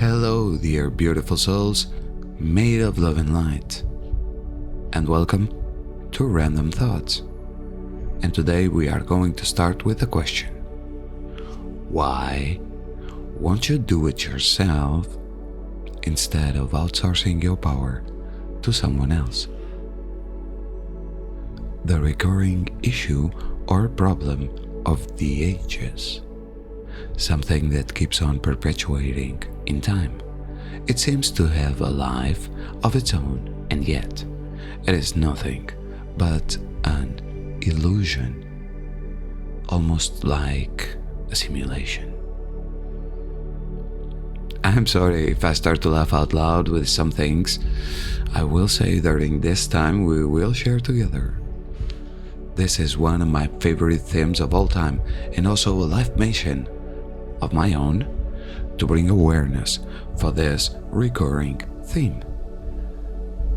Hello, dear beautiful souls, made of love and light, and welcome to Random Thoughts. And today we are going to start with a question. Why won't you do it yourself instead of outsourcing your power to someone else? The recurring issue or problem of the ages. Something that keeps on perpetuating in time. It seems to have a life of its own, and yet it is nothing but an illusion, almost like a simulation. I'm sorry if I start to laugh out loud with some things I will say during this time we will share together. This is one of my favorite themes of all time, and also a life mission of my own to bring awareness for this recurring theme.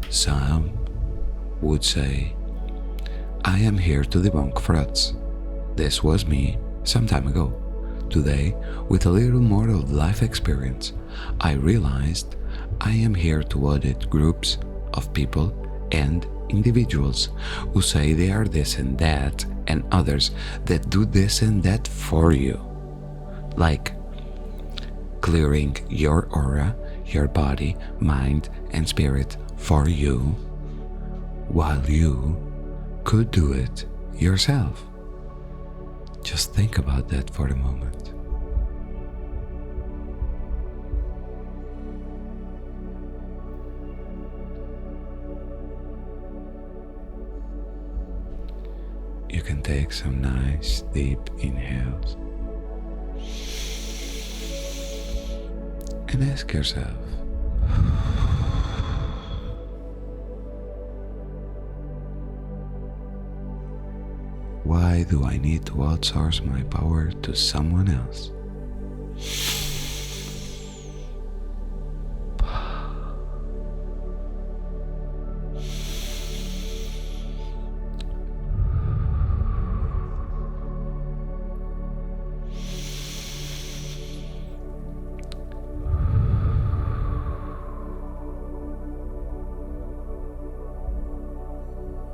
Some would say, I am here to debunk frauds. This was me some time ago. Today, with a little more of life experience, I realized I am here to audit groups of people and individuals who say they are this and that, and others that do this and that for you. Like clearing your aura, your body, mind, and spirit for you, while you could do it yourself. Just think about that for a moment. You can take some nice deep inhales and ask yourself, why do I need to outsource my power to someone else?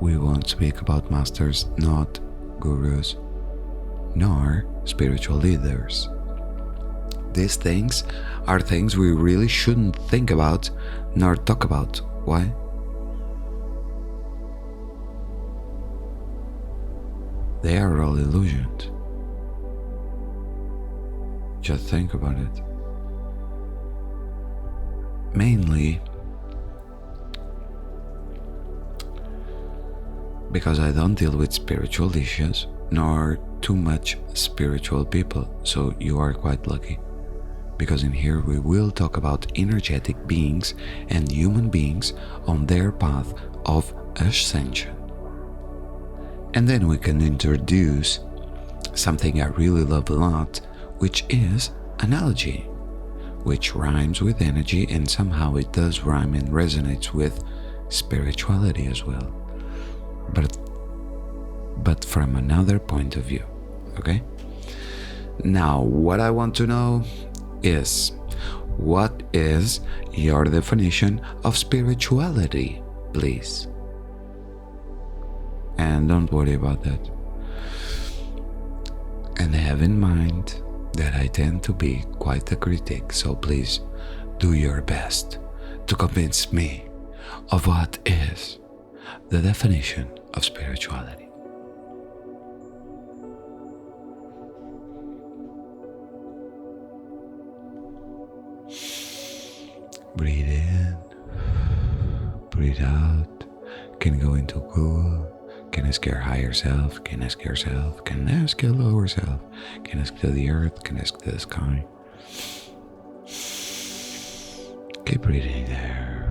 We won't speak about masters, not gurus, nor spiritual leaders. These things are things we really shouldn't think about nor talk about. Why? They are all illusions. Just think about it. Mainly because I don't deal with spiritual issues, nor too much spiritual people, so you are quite lucky. Because in here we will talk about energetic beings and human beings on their path of ascension. And then we can introduce something I really love a lot, which is analogy, which rhymes with energy, and somehow it does rhyme and resonates with spirituality as well. But from another point of view, okay? Now, what I want to know is, what is your definition of spirituality, please? And don't worry about that. And have in mind that I tend to be quite a critic, so please do your best to convince me of what is the definition of spirituality. Breathe in, breathe out. Can go into cool, can ask your higher self, can ask yourself, can ask your lower self, can ask to the earth, can ask to the sky. Keep breathing there.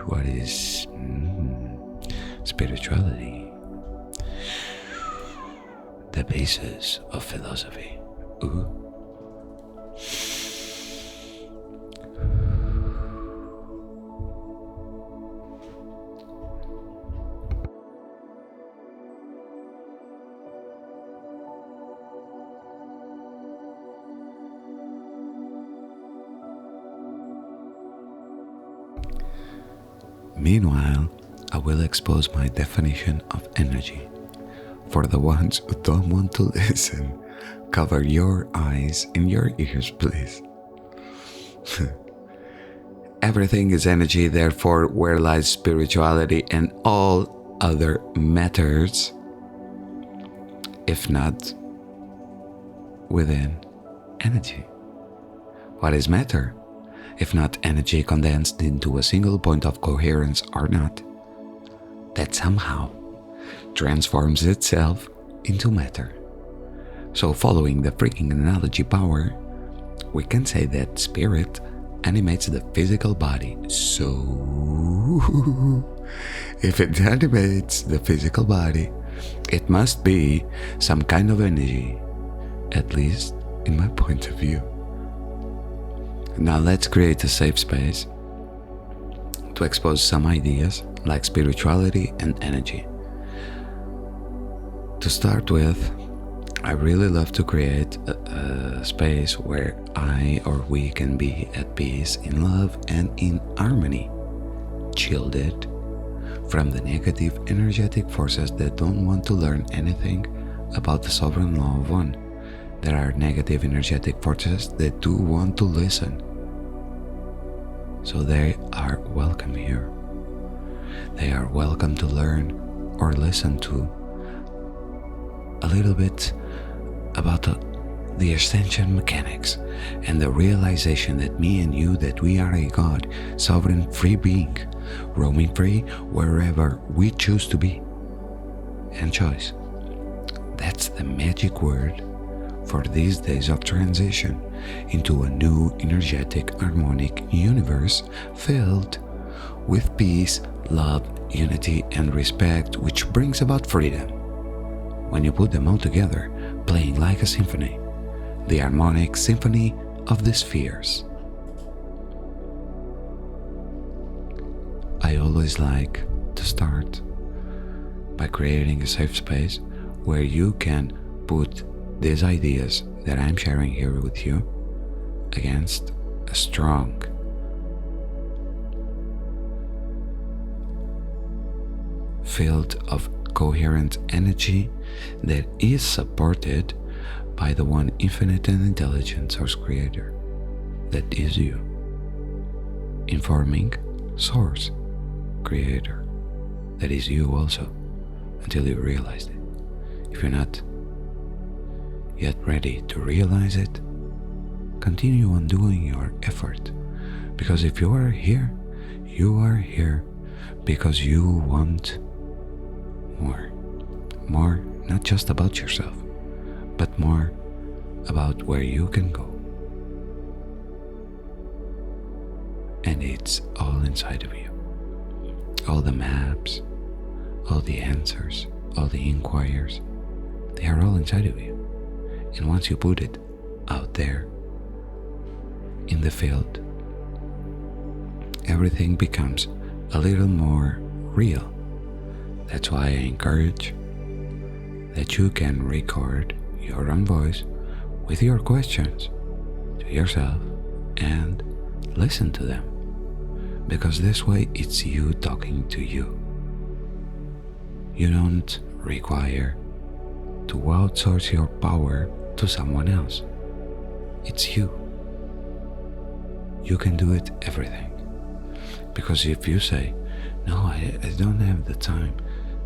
What is spirituality? The basis of philosophy. Ooh. Meanwhile, I will expose my definition of energy. For the ones who don't want to listen, cover your eyes and your ears, please. Everything is energy, therefore, where lies spirituality and all other matters, if not within energy? What is matter, if not energy condensed into a single point of coherence or not, that somehow transforms itself into matter? So following the freaking analogy power, we can say that spirit animates the physical body. So if it animates the physical body, it must be some kind of energy, at least in my point of view. Now let's create a safe space to expose some ideas like spirituality and energy. To start with, I really love to create a space where I or we can be at peace, in love, and in harmony, shielded from the negative energetic forces that don't want to learn anything about the sovereign law of one. There are negative energetic forces that do want to listen, so they are welcome here. They are welcome to learn or listen to a little bit about the ascension mechanics and the realization that me and you, that we are a God, sovereign free being, roaming free wherever we choose to be. And choice. That's the magic word for these days of transition into a new energetic harmonic universe filled with peace, love, unity, and respect, which brings about freedom. When you put them all together, playing like a symphony, the harmonic symphony of the spheres. I always like to start by creating a safe space where you can put these ideas that I'm sharing here with you against a strong field of coherent energy that is supported by the one infinite and intelligent source creator that is you, informing source creator that is you also, until you realize it. If you're not yet ready to realize it, continue on doing your effort, because if you are here because you want more, not just about yourself, but more about where you can go. And it's all inside of you. All the maps, all the answers, all the inquiries, they are all inside of you. And once you put it out there in the field, everything becomes a little more real. That's why I encourage that you can record your own voice with your questions to yourself and listen to them, because this way it's you talking to you. You don't require to outsource your power to someone else. It's you. You can do it everything. Because if you say, no, I don't have the time,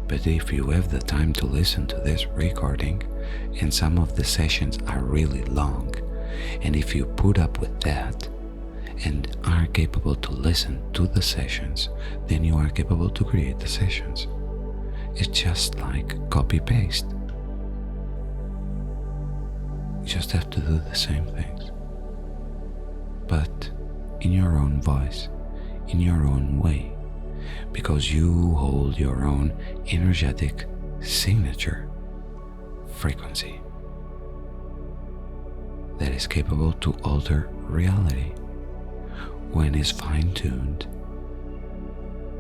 but if you have the time to listen to this recording, and some of the sessions are really long, and if you put up with that and are capable to listen to the sessions, then you are capable to create the sessions. It's just like copy-paste. You just have to do the same things, but in your own voice, in your own way, because you hold your own energetic signature frequency that is capable to alter reality when it's fine-tuned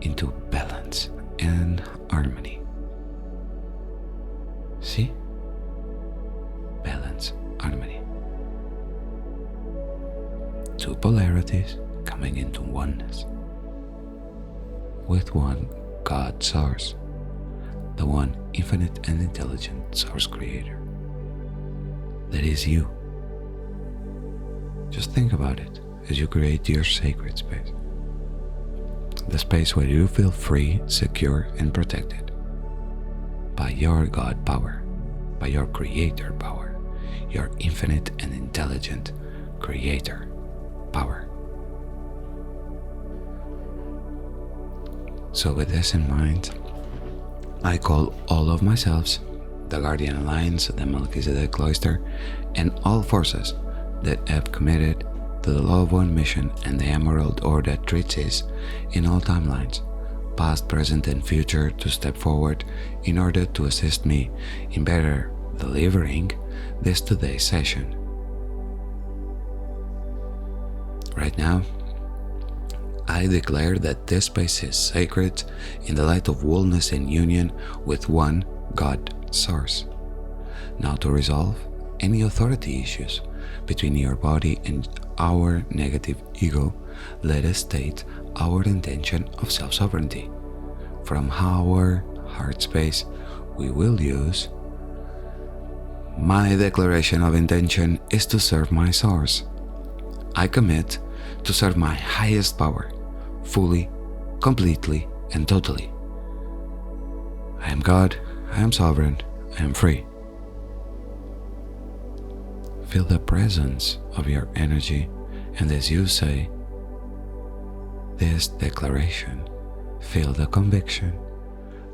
into balance and harmony. See? Balance, harmony. Two polarities coming into oneness. with one God Source, the one infinite and intelligent Source Creator. That is you. Just think about it as you create your sacred space. The space where you feel free, secure, and protected by your God power, by your Creator power, your infinite and intelligent Creator power. So with this in mind, I call all of myself, the Guardian Alliance, the Melchizedek Cloister, and all forces that have committed to the Law of One mission and the Emerald Order treaties in all timelines, past, present, and future, to step forward in order to assist me in better delivering this today's session. Right now, I declare that this space is sacred in the light of wholeness and union with one God Source. Now, to resolve any authority issues between your body and our negative ego, let us state our intention of self-sovereignty. From our heart space, we will use: my declaration of intention is to serve my Source. I commit to serve my highest power, fully, completely, and totally. I am God, I am sovereign, I am free. Feel the presence of your energy, and as you say this declaration, feel the conviction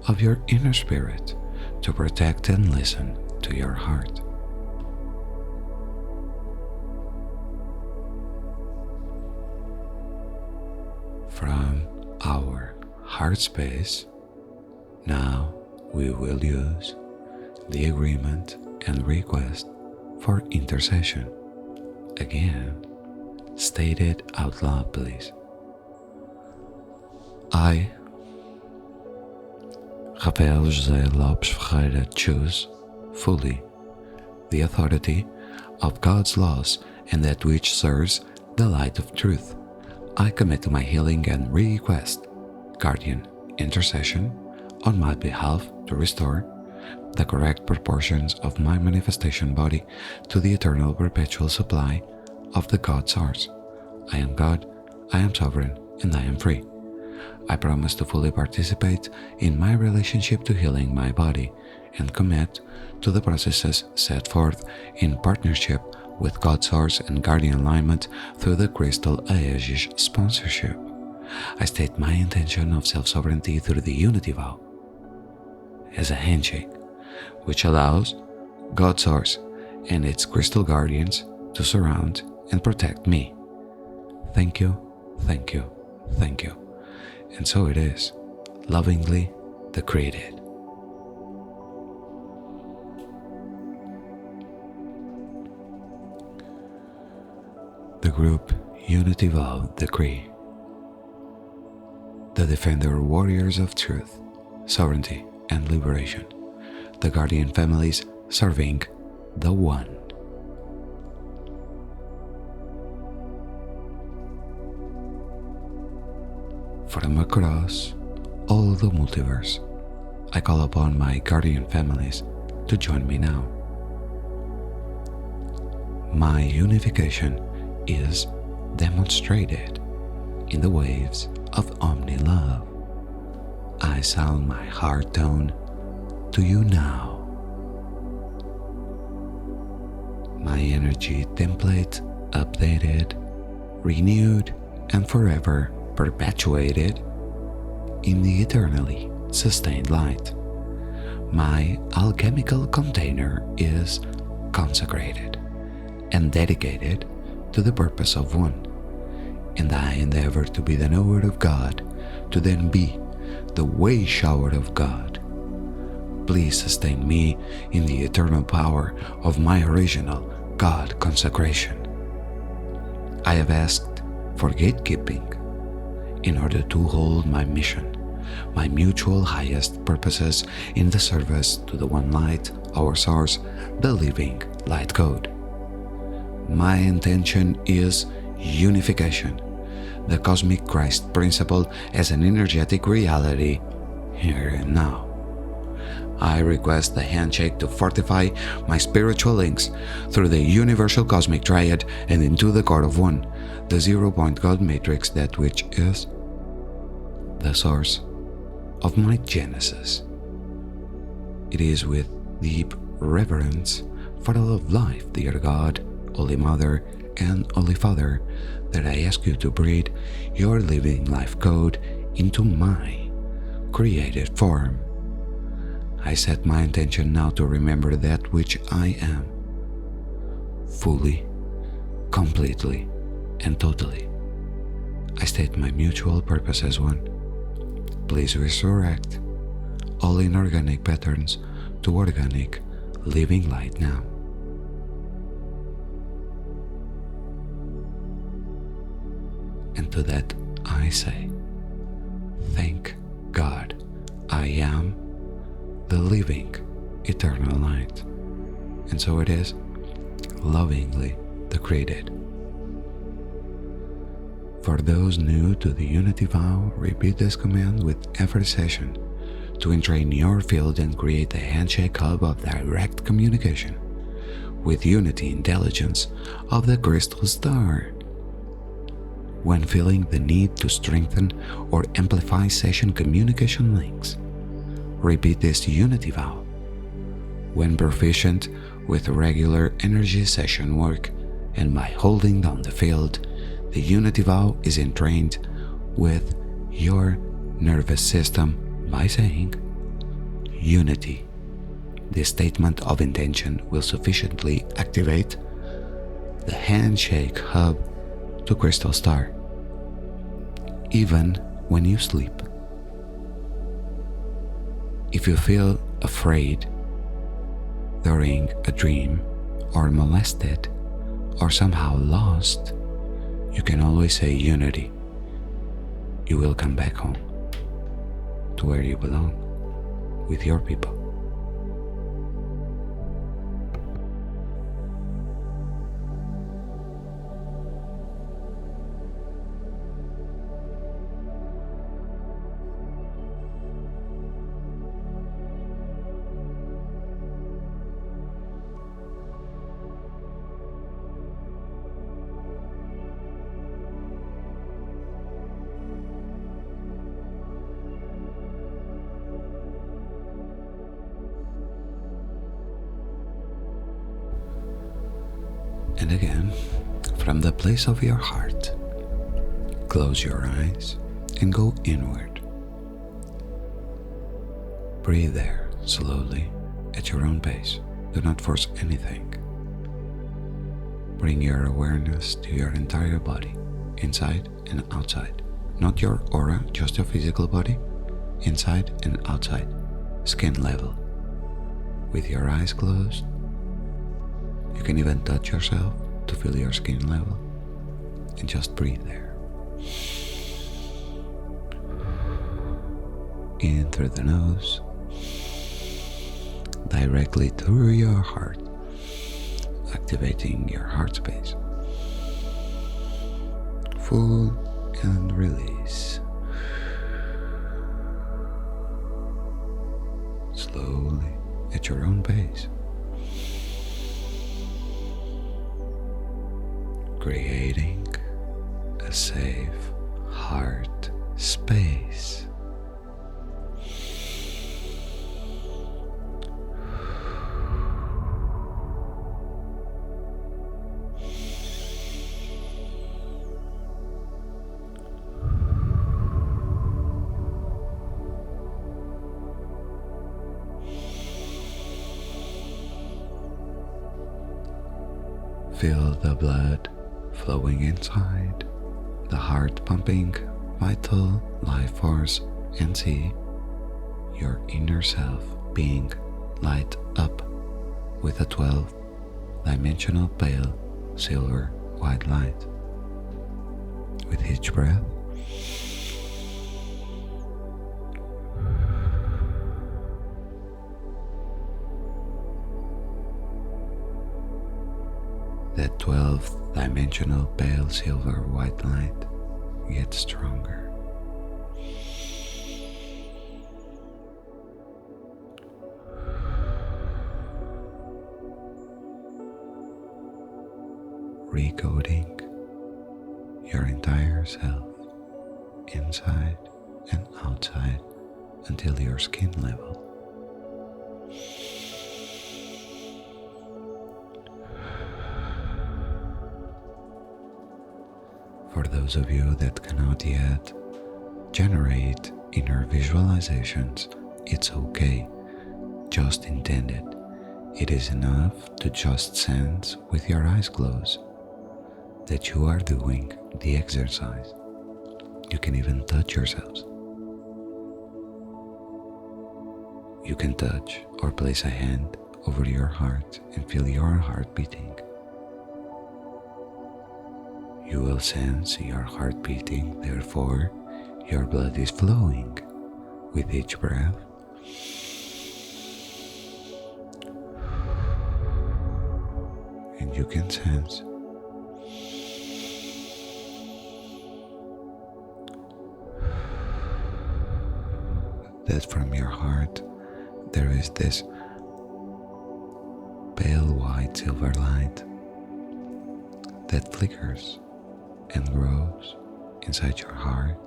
of your inner spirit to protect and listen to your heart. From our heart space, now we will use the agreement and request for intercession. Again, state it out loud, please. I, Rafael José Lopes Ferreira, choose fully the authority of God's laws and that which serves the light of truth. I commit to my healing and request guardian intercession on my behalf to restore the correct proportions of my manifestation body to the eternal perpetual supply of the God Source. I am God, I am sovereign, and I am free. I promise to fully participate in my relationship to healing my body and commit to the processes set forth in partnership with God Source and Guardian Alignment through the Crystal Aegis sponsorship. I state my intention of self-sovereignty through the Unity Vow as a handshake, which allows God Source and its crystal guardians to surround and protect me. Thank you, thank you, thank you. And so it is, lovingly decreed. The group Unity Vow Decree. The Defender Warriors of Truth, Sovereignty, and Liberation. The Guardian Families serving the One. From across all the multiverse, I call upon my Guardian Families to join me now. My unification is demonstrated in the waves of omni-love. I sound my heart tone to you now. My energy template updated, renewed, and forever perpetuated in the eternally sustained light. My alchemical container is consecrated and dedicated to the purpose of one, and I endeavor to be the knower of God, to then be the way shower of God. Please sustain me in the eternal power of my original God consecration. I have asked for gatekeeping in order to hold my mission, my mutual highest purposes in the service to the one light, our source, the living light code. My intention is unification, the cosmic Christ principle as an energetic reality here and now. I request the handshake to fortify my spiritual links through the universal cosmic triad and into the core of one, the zero-point God matrix, that which is the source of my genesis. It is with deep reverence for the love of life, dear God, Holy Mother, and Holy Father, that I ask you to breathe your living life code into my created form. I set my intention now to remember that which I am, fully, completely, and totally. I state my mutual purpose as one. Please resurrect all inorganic patterns to organic, living light now. And to that I say, thank God, I am the living, eternal light. And so it is, lovingly decreed. For those new to the Unity Vow, repeat this command with every session to entrain your field and create a handshake hub of direct communication with unity intelligence of the crystal star. When feeling the need to strengthen or amplify session communication links, repeat this Unity Vow. When proficient with regular energy session work and by holding down the field, the Unity Vow is entrained with your nervous system by saying, Unity. This statement of intention will sufficiently activate the handshake hub to Crystal Star, even when you sleep. If you feel afraid during a dream, or molested, or somehow lost, you can always say Unity. You will come back home to where you belong, with your people. And again, from the place of your heart, close your eyes and go inward. Breathe there slowly at your own pace. Do not force anything. Bring your awareness to your entire body, inside and outside. Not your aura, just your physical body, inside and outside, skin level. With your eyes closed, you can even touch yourself to feel your skin level, and just breathe there. In through the nose, directly through your heart, activating your heart space. Full and release. Slowly, at your own pace. Creating a safe heart space. Feel the blood flowing inside, the heart pumping vital life force, and see your inner self being light up with a 12-dimensional pale silver white light. With each breath, that 12th dimensional pale silver white light get stronger. Recoding your entire self, inside and outside, until your skin level. For those of you that cannot yet generate inner visualizations, it's okay. Just intend it. It is enough to just sense with your eyes closed that you are doing the exercise. You can even touch yourselves. You can touch or place a hand over your heart and feel your heart beating. You will sense your heart beating, therefore your blood is flowing with each breath. And you can sense that from your heart there is this pale white silver light that flickers and grows inside your heart,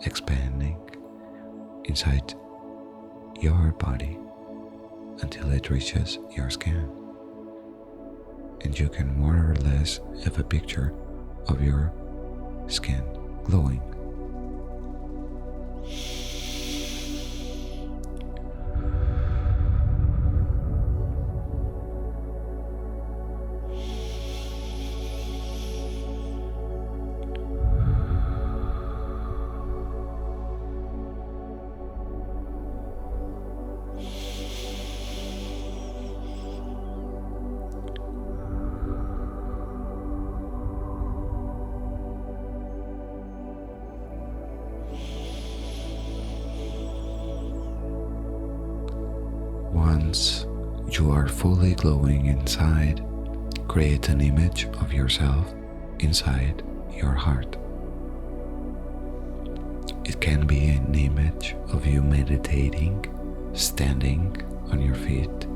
expanding inside your body until it reaches your skin. And you can more or less have a picture of your skin glowing. Once you are fully glowing inside, create an image of yourself inside your heart. It can be an image of you meditating, standing on your feet,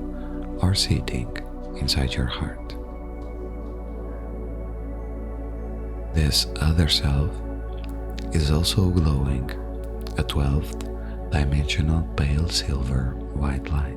or sitting inside your heart. This other self is also glowing, a 12th dimensional pale silver white light.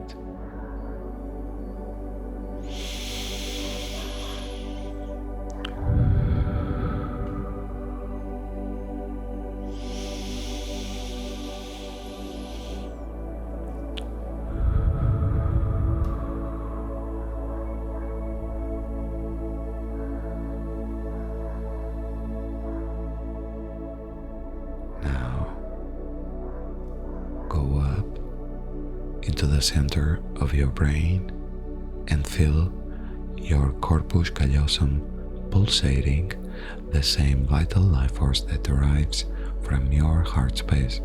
Into the center of your brain and feel your corpus callosum pulsating, the same vital life force that derives from your heart space,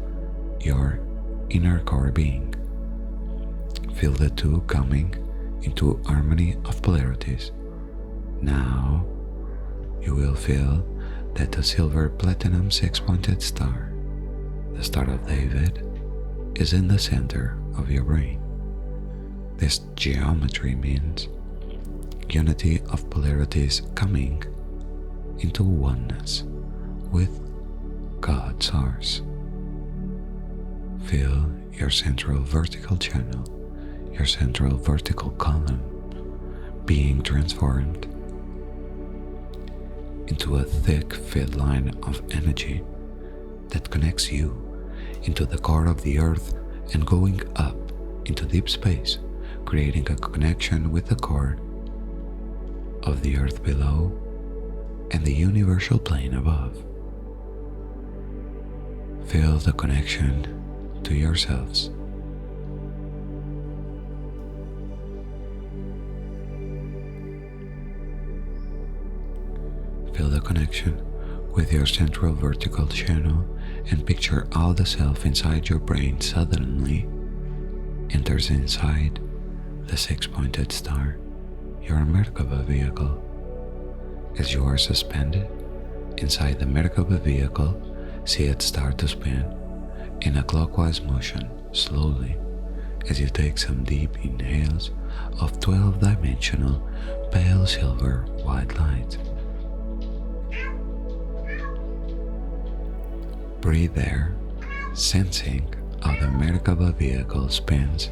your inner core being. Feel the two coming into harmony of polarities. Now you will feel that the silver platinum 6-pointed star, the Star of David, is in the center of your brain. This geometry means unity of polarities coming into oneness with God Source. Feel your central vertical channel, your central vertical column being transformed into a thick field line of energy that connects you into the core of the earth and going up into deep space, creating a connection with the core of the earth below and the universal plane above. Feel the connection to yourselves. Feel the connection with your central vertical channel and picture how the self inside your brain suddenly enters inside the 6-pointed star, your Merkaba vehicle, as you are suspended Inside the Merkaba vehicle, see it start to spin in a clockwise motion slowly as you take some deep inhales of 12-dimensional pale silver white light. Breathe there, sensing how the Merkaba vehicle spins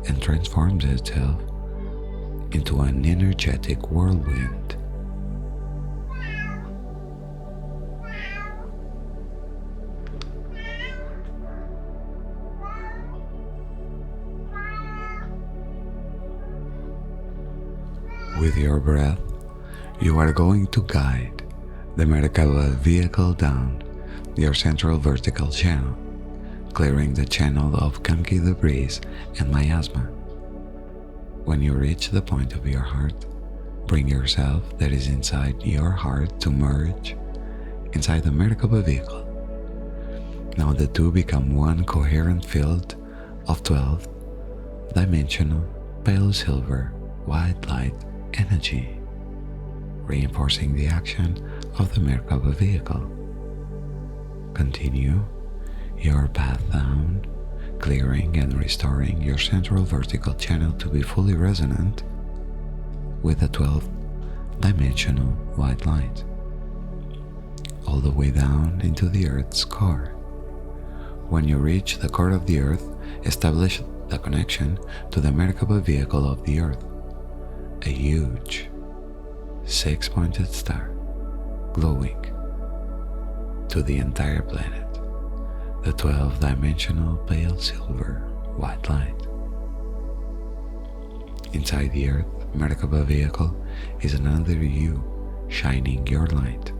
and transforms itself into an energetic whirlwind. With your breath, you are going to guide the Merkaba vehicle down your central vertical channel, clearing the channel of gunky debris and miasma. When you reach the point of your heart, bring yourself that is inside your heart to merge inside the Merkaba vehicle. Now the two become one coherent field of 12-dimensional pale silver white light energy, reinforcing the action of the Merkaba vehicle. Continue your path down, clearing and restoring your central vertical channel to be fully resonant with a 12-dimensional white light, all the way down into the Earth's core. When you reach the core of the Earth, establish the connection to the Merkaba vehicle of the Earth, a huge 6-pointed star glowing to the entire planet, the 12-dimensional pale silver white light. Inside the Earth Merkaba vehicle is another you shining your light.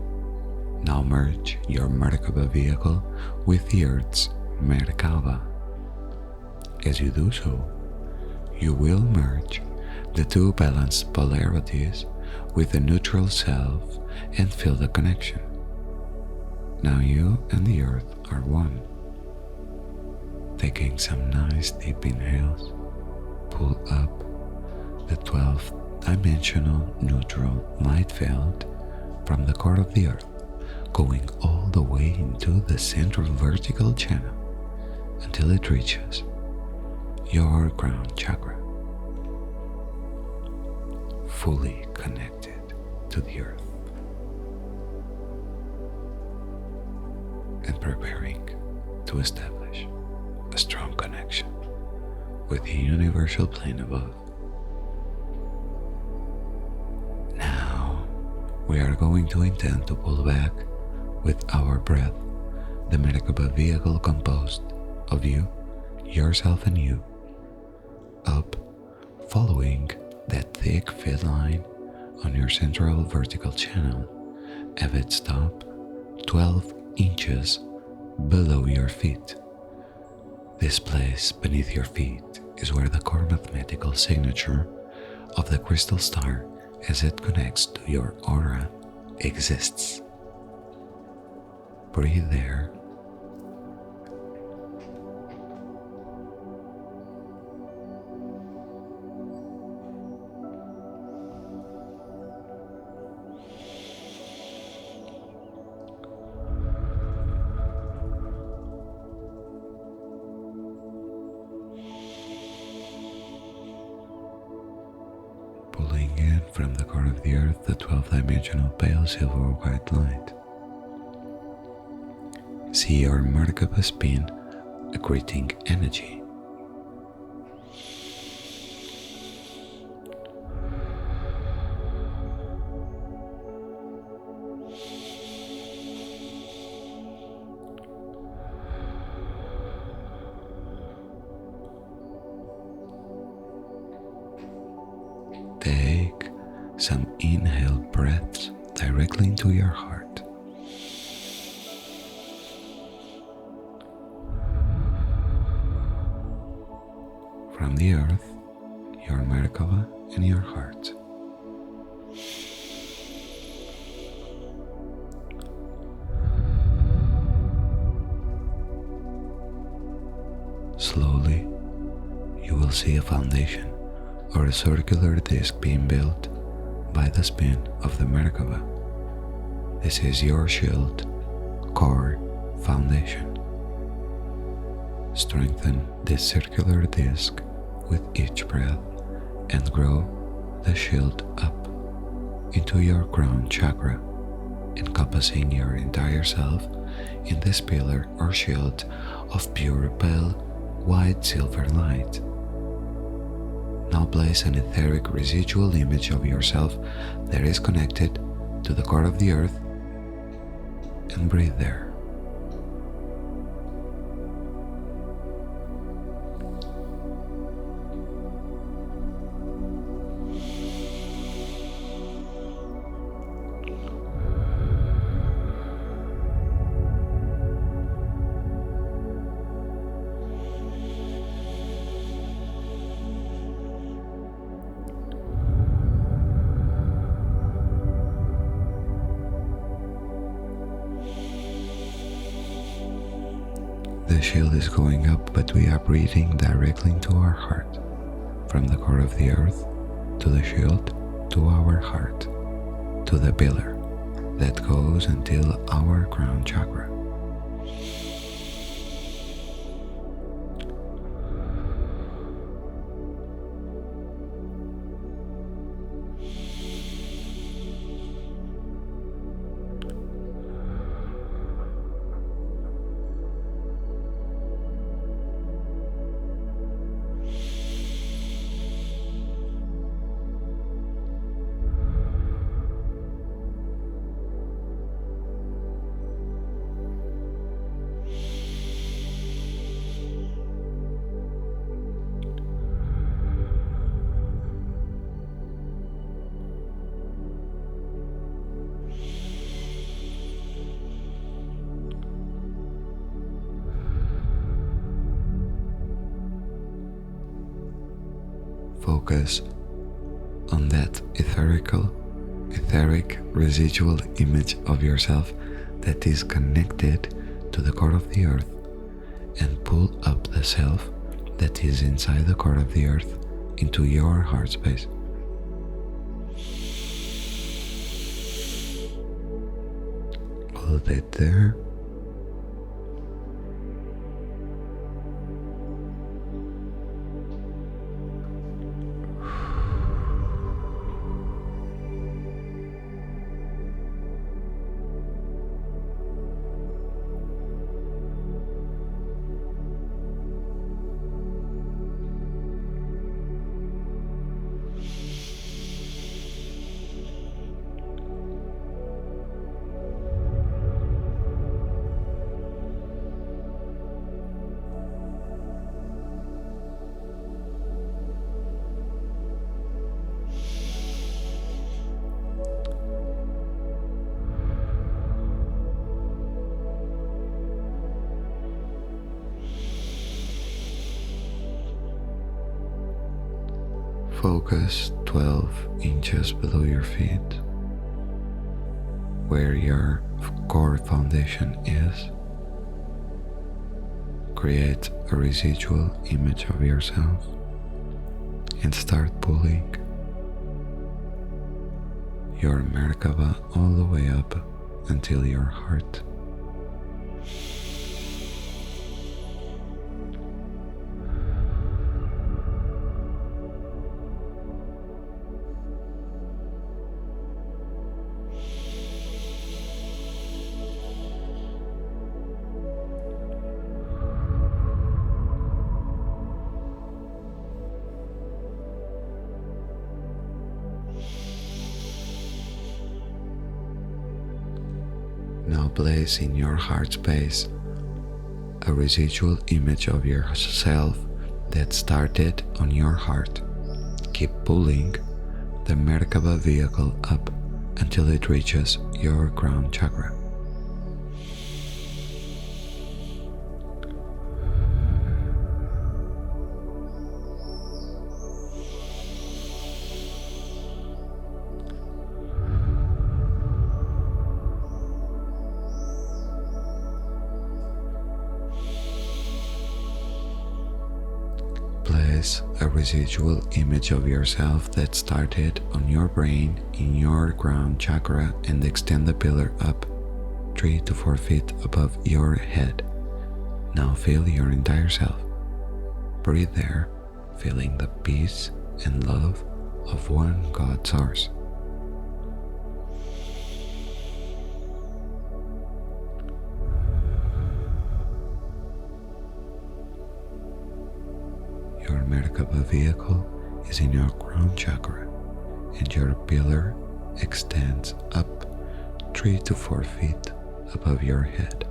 Now merge your Merkaba vehicle with the Earth's Merkaba. As you do so, you will merge the two balanced polarities with the neutral self and feel the connection. Now you and the Earth are one. Taking some nice deep inhales, pull up the 12-dimensional neutral light field from the core of the Earth, going all the way into the central vertical channel until it reaches your crown chakra, fully connected to the Earth and preparing to establish a strong connection with the universal plane above. Now we are going to intend to pull back with our breath the Merkaba vehicle composed of you, yourself and you, up, following that thick fit line on your central vertical channel, have it stop 12 inches below your feet. This place beneath your feet is where the core mathematical signature of the crystal star as it connects to your aura exists. Breathe there. Pulling in from the core of the Earth the 12-dimensional pale silver white light. See your Merkaba spin accreting energy. Take some inhale breaths directly into your heart. From the Earth, your Merkaba, and your heart. Slowly, you will see a foundation or a circular disc being built by the spin of the Merkaba. This is your shield, core, foundation. Strengthen this circular disc with each breath and grow the shield up into your crown chakra, encompassing your entire self in this pillar or shield of pure pale white silver light. Now place an etheric residual image of yourself that is connected to the core of the earth and breathe there. The shield is going up, but we are breathing directly into our heart, from the core of the earth to the shield to our heart, to the pillar that goes until our crown chakra. Focus on that etheric residual image of yourself that is connected to the core of the earth, and pull up the self that is inside the core of the earth into your heart space. Hold it there. Focus 12 inches below your feet, where your core foundation is. Create a residual image of yourself and start pulling your Merkaba all the way up until your heart. Now place in your heart space a residual image of yourself that started on your heart. Keep pulling the Merkaba vehicle up until it reaches your crown chakra. Place a residual image of yourself that started on your brain in your crown chakra and extend the pillar up 3 to 4 feet above your head. Now feel your entire self. Breathe there, feeling the peace and love of one God Source. Your Merkaba vehicle is in your crown chakra, and your pillar extends up 3 to 4 feet above your head.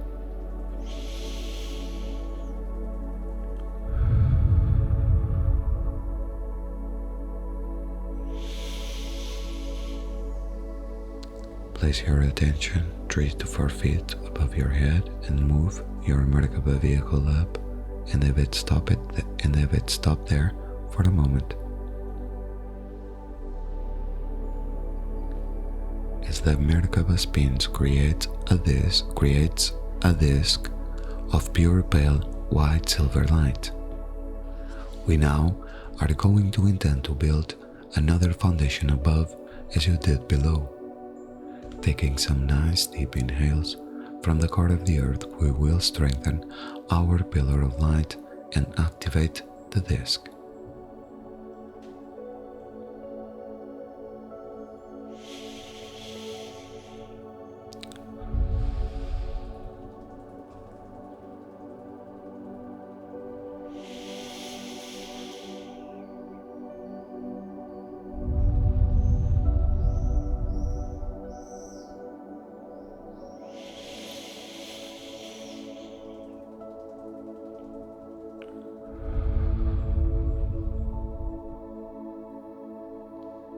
Place your attention 3 to 4 feet above your head and move your Merkaba vehicle up, and have it stop there for a moment. As the Merkaba spins creates a disc of pure pale white silver light. We now are going to intend to build another foundation above as you did below. Taking some nice deep inhales from the core of the earth, we will strengthen our pillar of light and activate the disc.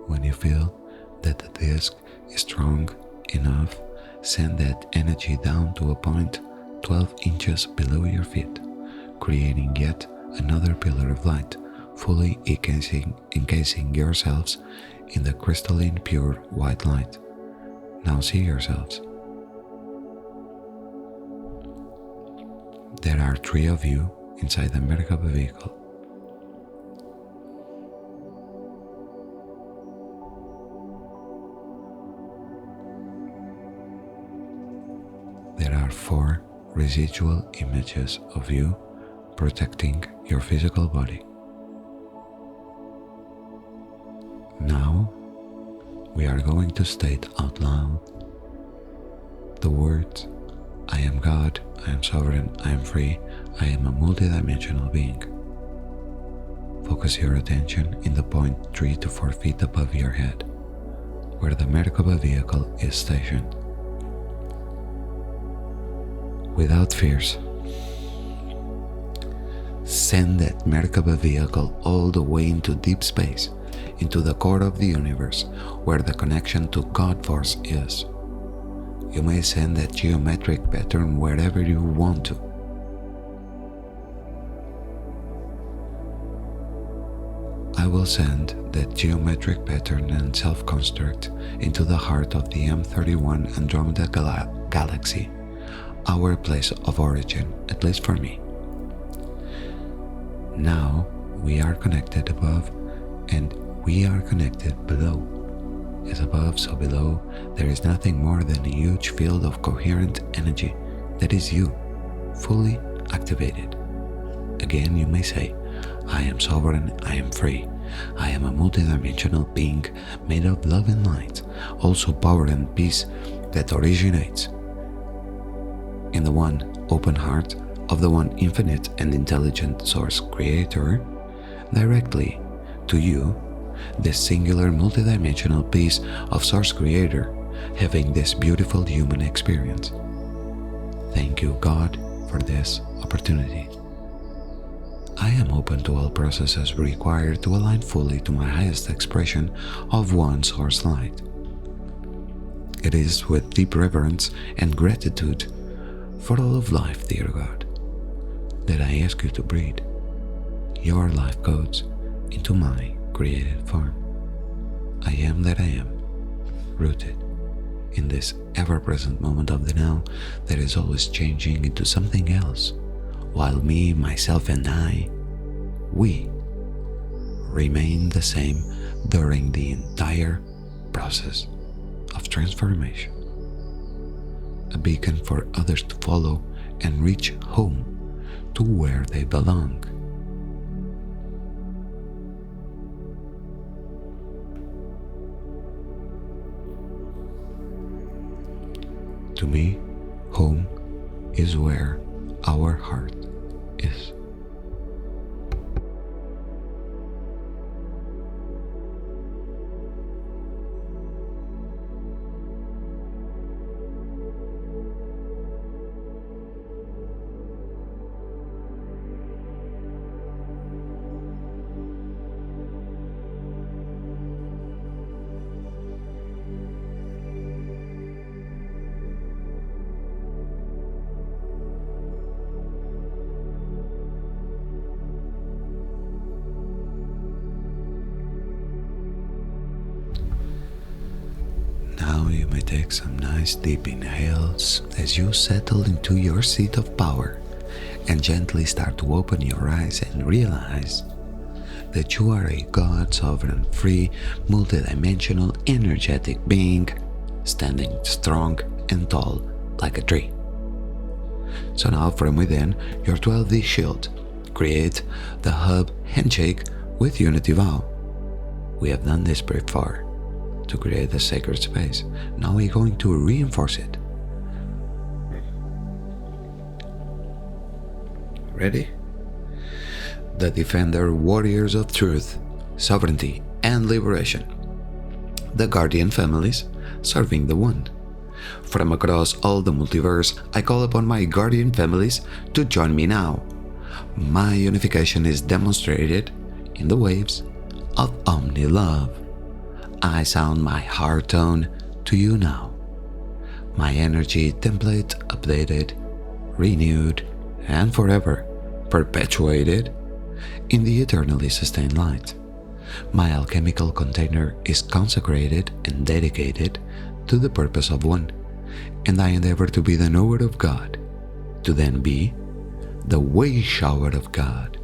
When you feel that the disc is strong enough, send that energy down to a point 12 inches below your feet, creating yet another pillar of light, fully encasing yourselves in the crystalline pure white light. Now see yourselves. There are 3 of you inside the Merkaba vehicle. There are 4 residual images of you protecting your physical body. Now, we are going to state out loud the words, I am God, I am sovereign, I am free, I am a multidimensional being. Focus your attention in the point 3 to 4 feet above your head, where the Merkaba vehicle is stationed. Without fears, send that Merkaba vehicle all the way into deep space, into the core of the universe, where the connection to God Force is. You may send that geometric pattern wherever you want to. I will send that geometric pattern and self-construct into the heart of the M31 Andromeda Galaxy, our place of origin, at least for me. Now we are connected above and we are connected below. As above, so below, there is nothing more than a huge field of coherent energy that is you, fully activated. Again, you may say, I am sovereign, I am free. I am a multidimensional being made of love and light, also power and peace that originates in the one open heart of the one infinite and intelligent source creator, directly to you, this singular multidimensional piece of source creator, having this beautiful human experience. Thank you, God, for this opportunity. I am open to all processes required to align fully to my highest expression of one source light. It is with deep reverence and gratitude for all of life, dear God, that I ask you to breathe your life codes into my created form. I am that I am, rooted in this ever-present moment of the now that is always changing into something else, while me, myself, and I, we remain the same during the entire process of transformation. A beacon for others to follow and reach home to where they belong. To me, home is where our heart is. Now you may take some nice deep inhales as you settle into your seat of power and gently start to open your eyes and realize that you are a God, sovereign, free, multidimensional, energetic being standing strong and tall like a tree. So now from within your 12D shield, create the hub handshake with unity vow. We have done this before to create a sacred space. Now we're going to reinforce it. Ready? The defender warriors of truth, sovereignty, and liberation. The guardian families serving the one. From across all the multiverse, I call upon my guardian families to join me now. My unification is demonstrated in the waves of omni-love. I sound my heart tone to you now. My energy template updated, renewed, and forever perpetuated in the eternally sustained light. My alchemical container is consecrated and dedicated to the purpose of one, and I endeavor to be the knower of God, to then be the way shower of God.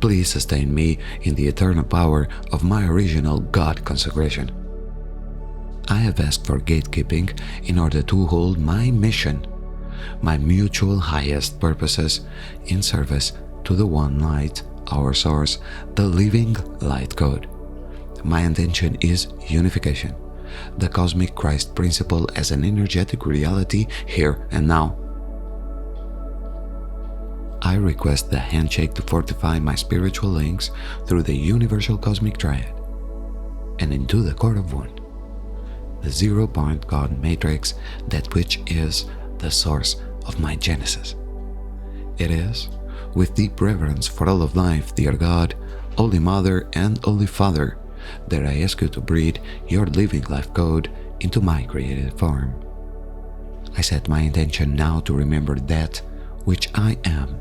Please sustain me in the eternal power of my original God consecration. I have asked for gatekeeping in order to hold my mission, my mutual highest purposes in service to the one light, our source, the living light code. My intention is unification, the cosmic Christ principle as an energetic reality here and now. I request the handshake to fortify my spiritual links through the universal cosmic triad and into the core of one, the 0-point God matrix, that which is the source of my genesis. It is with deep reverence for all of life, dear God, Holy Mother, and Holy Father, that I ask you to breathe your living life code into my created form. I set my intention now to remember that which I am,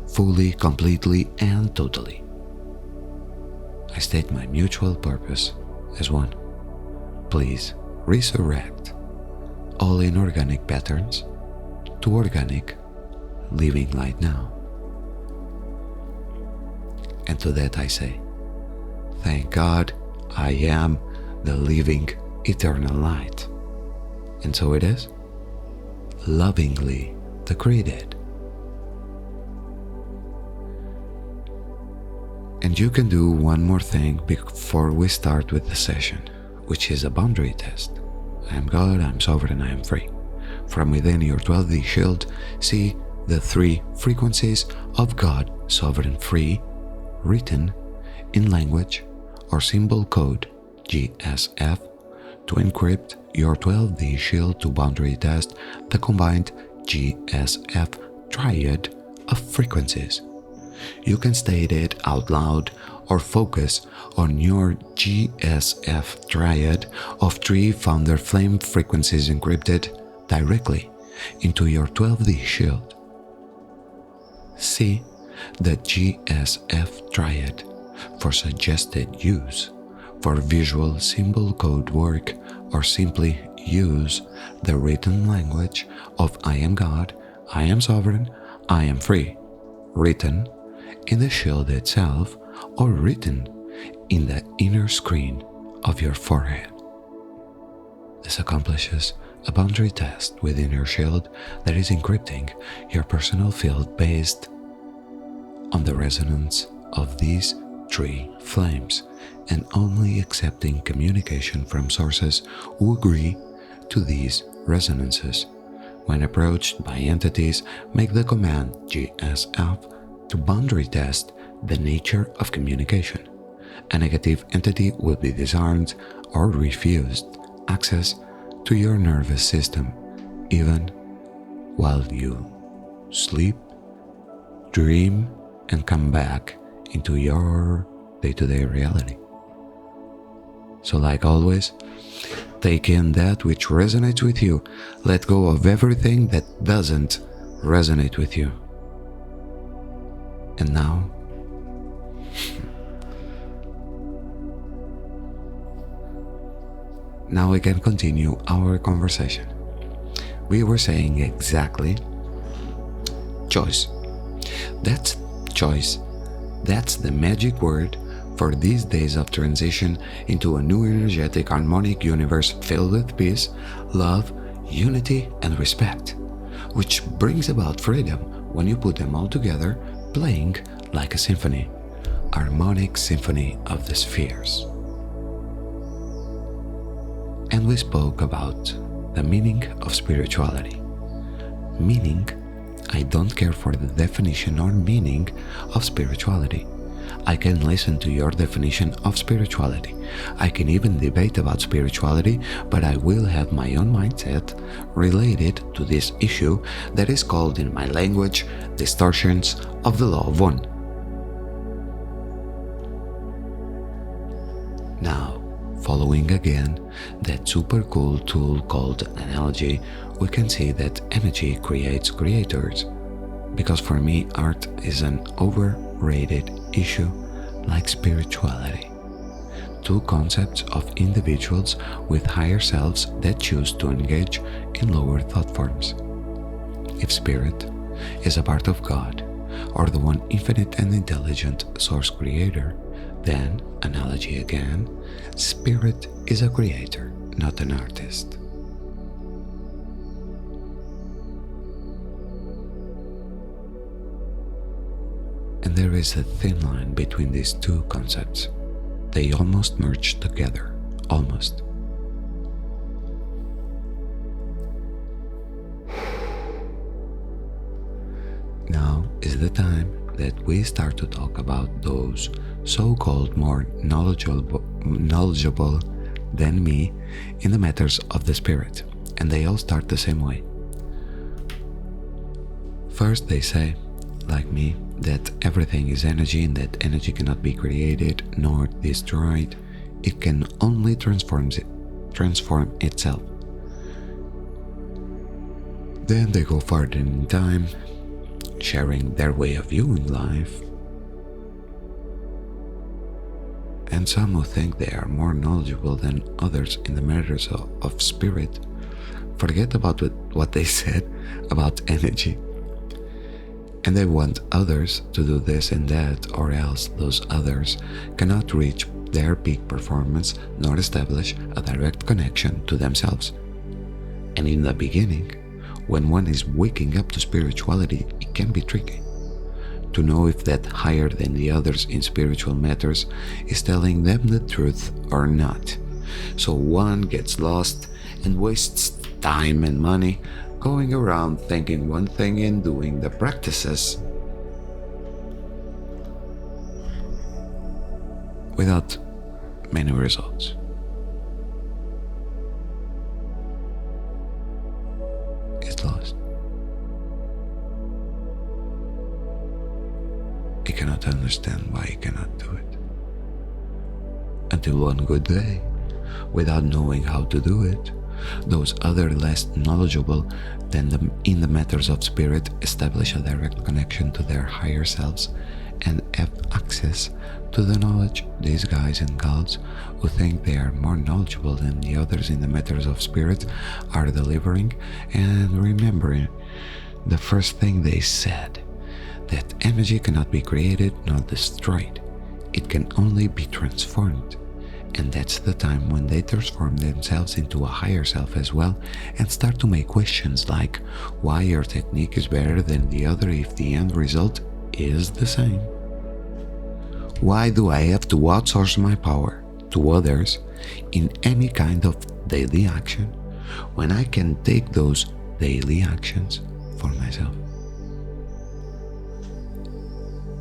fully, completely, and totally. I state my mutual purpose as one. Please resurrect all inorganic patterns to organic living light now. And to that I say, thank God I am the living eternal light. And so it is, lovingly decreed. And you can do one more thing before we start with the session, which is a boundary test. I am God, I am sovereign, I am free. From within your 12D shield, see the 3 frequencies of God, sovereign, free, written in language or symbol code GSF to encrypt your 12D shield to boundary test the combined GSF triad of frequencies. You can state it out loud or focus on your GSF triad of 3 founder flame frequencies encrypted directly into your 12D shield. See the GSF triad for suggested use for visual symbol code work, or simply use the written language of I am God, I am sovereign, I am free, written in the shield itself or written in the inner screen of your forehead. This accomplishes a boundary test within your shield that is encrypting your personal field based on the resonance of these three flames and only accepting communication from sources who agree to these resonances. When approached by entities, make the command GSF to boundary test the nature of communication. A negative entity will be disarmed or refused access to your nervous system, even while you sleep, dream, and come back into your day-to-day reality. So, like always, take in that which resonates with you. Let go of everything that doesn't resonate with you. And now, we can continue our conversation. We were saying exactly choice. That's choice. That's the magic word for these days of transition into a new energetic, harmonic universe filled with peace, love, unity, and respect, which brings about freedom when you put them all together, playing like a symphony, harmonic symphony of the spheres. And we spoke about the meaning of spirituality. Meaning, I don't care for the definition or meaning of spirituality. I can listen to your definition of spirituality. I can even debate about spirituality, but I will have my own mindset related to this issue that is called in my language distortions of the law of one. Now, following again that super cool tool called analogy, we can see that energy creates creators. Because for me, art is an overrated issue like spirituality. Two concepts of individuals with higher selves that choose to engage in lower thought forms. If spirit is a part of God, or the one infinite and intelligent source creator, then, analogy again, spirit is a creator, not an artist. And there is a thin line between these two concepts. They almost merge together, almost. Now is the time that we start to talk about those so-called more knowledgeable than me in the matters of the spirit, and they all start the same way. First they say, like me, that everything is energy and that energy cannot be created nor destroyed. It can only transform itself. Then they go farther in time, sharing their way of viewing life. And some who think they are more knowledgeable than others in the matters of spirit forget about what they said about energy. And they want others to do this and that, or else those others cannot reach their peak performance nor establish a direct connection to themselves. And in the beginning, when one is waking up to spirituality, it can be tricky to know if that higher than the others in spiritual matters is telling them the truth or not. So one gets lost and wastes time and money going around thinking one thing and doing the practices without many results. It's lost. He cannot understand why he cannot do it. Until one good day, without knowing how to do it, those other less knowledgeable than them in the matters of spirit establish a direct connection to their higher selves and have access to the knowledge. These guys and gals who think they are more knowledgeable than the others in the matters of spirit are delivering and remembering the first thing they said, that energy cannot be created nor destroyed. it can only be transformed. And that's the time when they transform themselves into a higher self as well and start to make questions like why your technique is better than the other if the end result is the same. Why do I have to outsource my power to others in any kind of daily action when I can take those daily actions for myself?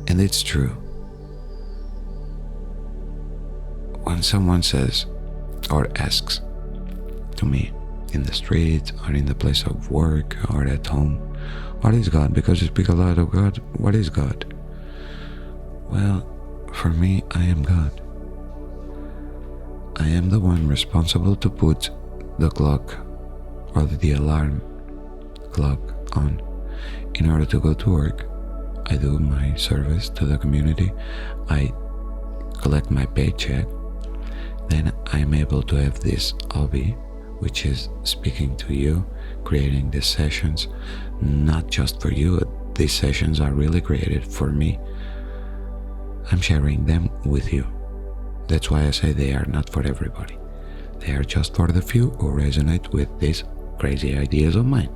And it's true. When someone says or asks to me in the street or in the place of work or at home, what is God? Because you speak a lot of God, what is God? Well, for me, I am God. I am the one responsible to put the clock or the alarm clock on in order to go to work. I do my service to the community. I collect my paycheck. Then I'm able to have this hobby, which is speaking to you, creating these sessions, not just for you. These sessions are really created for me. I'm sharing them with you. That's why I say they are not for everybody. They are just for the few who resonate with these crazy ideas of mine.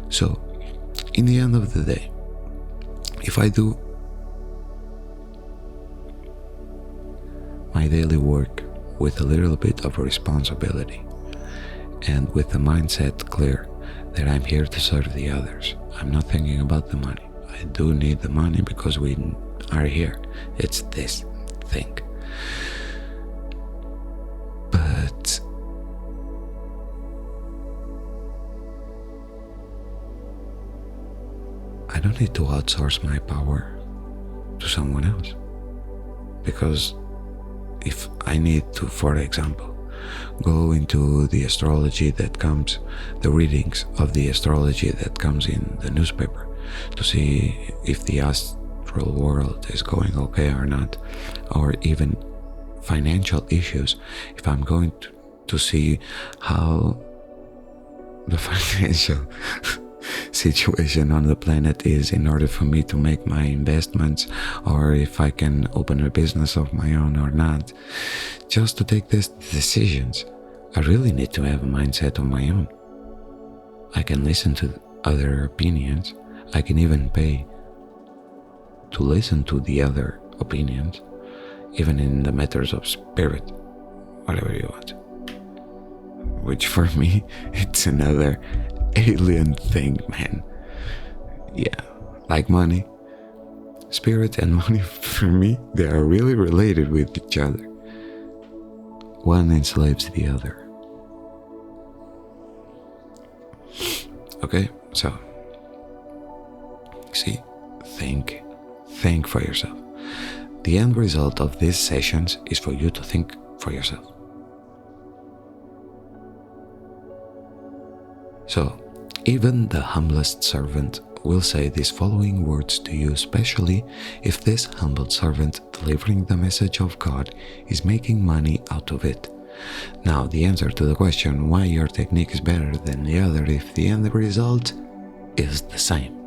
So, in the end of the day, if I do my daily work with a little bit of responsibility and with the mindset clear that I'm here to serve the others, I'm not thinking about the money. I do need the money because we are here. It's this thing. But I don't need to outsource my power to someone else, because if I need to, for example, go into the astrology that comes, the readings of the astrology that comes in the newspaper to see if the astral world is going okay or not, or even financial issues, if I'm going to see how the financial situation on the planet is in order for me to make my investments, or if I can open a business of my own or not, just to take these decisions, I really need to have a mindset of my own. I can listen to other opinions. I can even pay to listen to the other opinions, even in the matters of spirit, whatever you want. Which for me, it's another alien thing, man. Yeah, like money. Spirit and money, for me, they are really related with each other. One enslaves the other. Okay, so, see, think for yourself. The end result of these sessions is for you to think for yourself. So, even the humblest servant will say these following words to you, especially if this humble servant delivering the message of God is making money out of it. Now, the answer to the question why your technique is better than the other if the end result is the same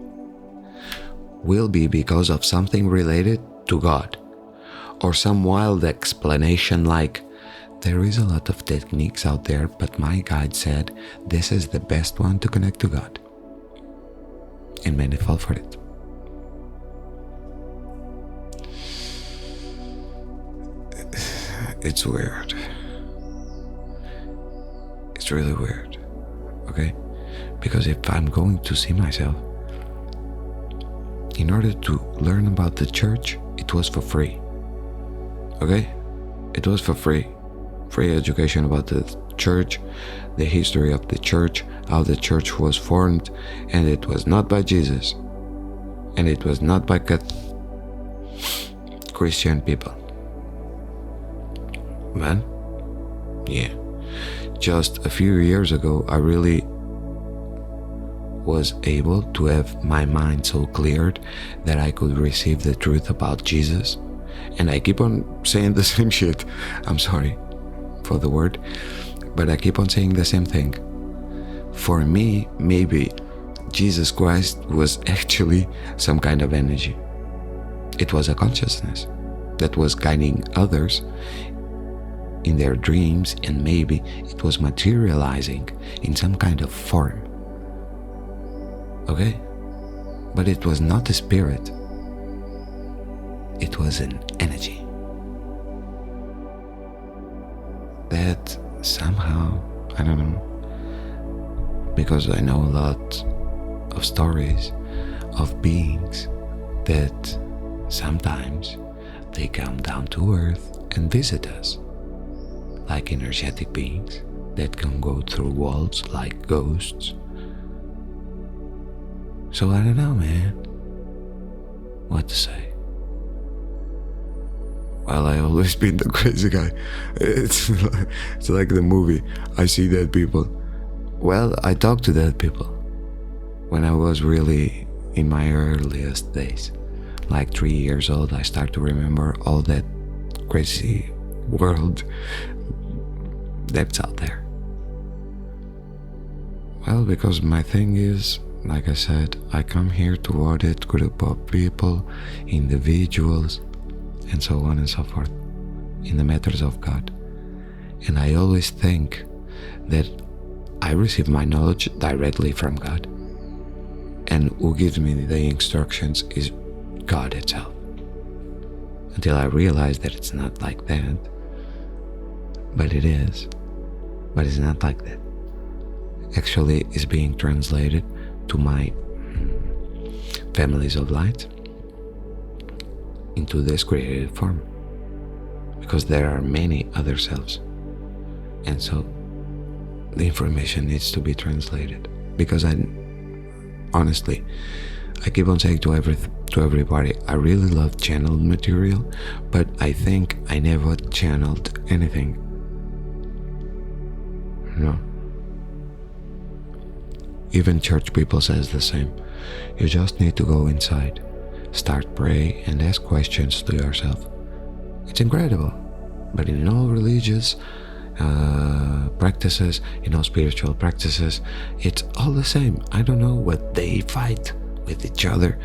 will be because of something related to God, or some wild explanation like, there is a lot of techniques out there, but my guide said this is the best one to connect to God. And many fall for it. It's weird. It's really weird, okay? Because if I'm going to see myself, in order to learn about the church, it was for free, okay? It was for free. Free education about the church, the history of the church, how the church was formed, and it was not by Jesus, and it was not by Christian people. Man, yeah. Just a few years ago, I really was able to have my mind so cleared that I could receive the truth about Jesus. And I keep on saying the same shit. I'm sorry for the word, but I keep on saying the same thing. For me, maybe Jesus Christ was actually some kind of energy. It was a consciousness. that was guiding others in their dreams, and maybe it was materializing in some kind of form. Okay? But it was not a spirit. It was an energy that somehow, I don't know, because I know a lot of stories of beings that sometimes they come down to earth and visit us, like energetic beings that can go through walls like ghosts. So I don't know, man, what to say. Well, I always been the crazy guy. It's like the movie, I see dead people. Well, I talk to dead people. When I was really in my earliest days, like 3 years old, I start to remember all that crazy world that's out there. Well, because my thing is, like I said, I come here to audit group of people, individuals, and so on and so forth, in the matters of God. And I always think that I receive my knowledge directly from God, and who gives me the instructions is God itself. Until I realize that it's not like that, but it is. But it's not like that. Actually, it's being translated to my families of light into this created form, because there are many other selves, and so the information needs to be translated. Because honestly, I keep on saying to everybody, I really love channeled material, but I think I never channeled anything. No. Even church people says the same. You just need to go inside, start pray, and ask questions to yourself. It's incredible. But in all religious practices, in all spiritual practices, it's all the same. I don't know what they fight with each other,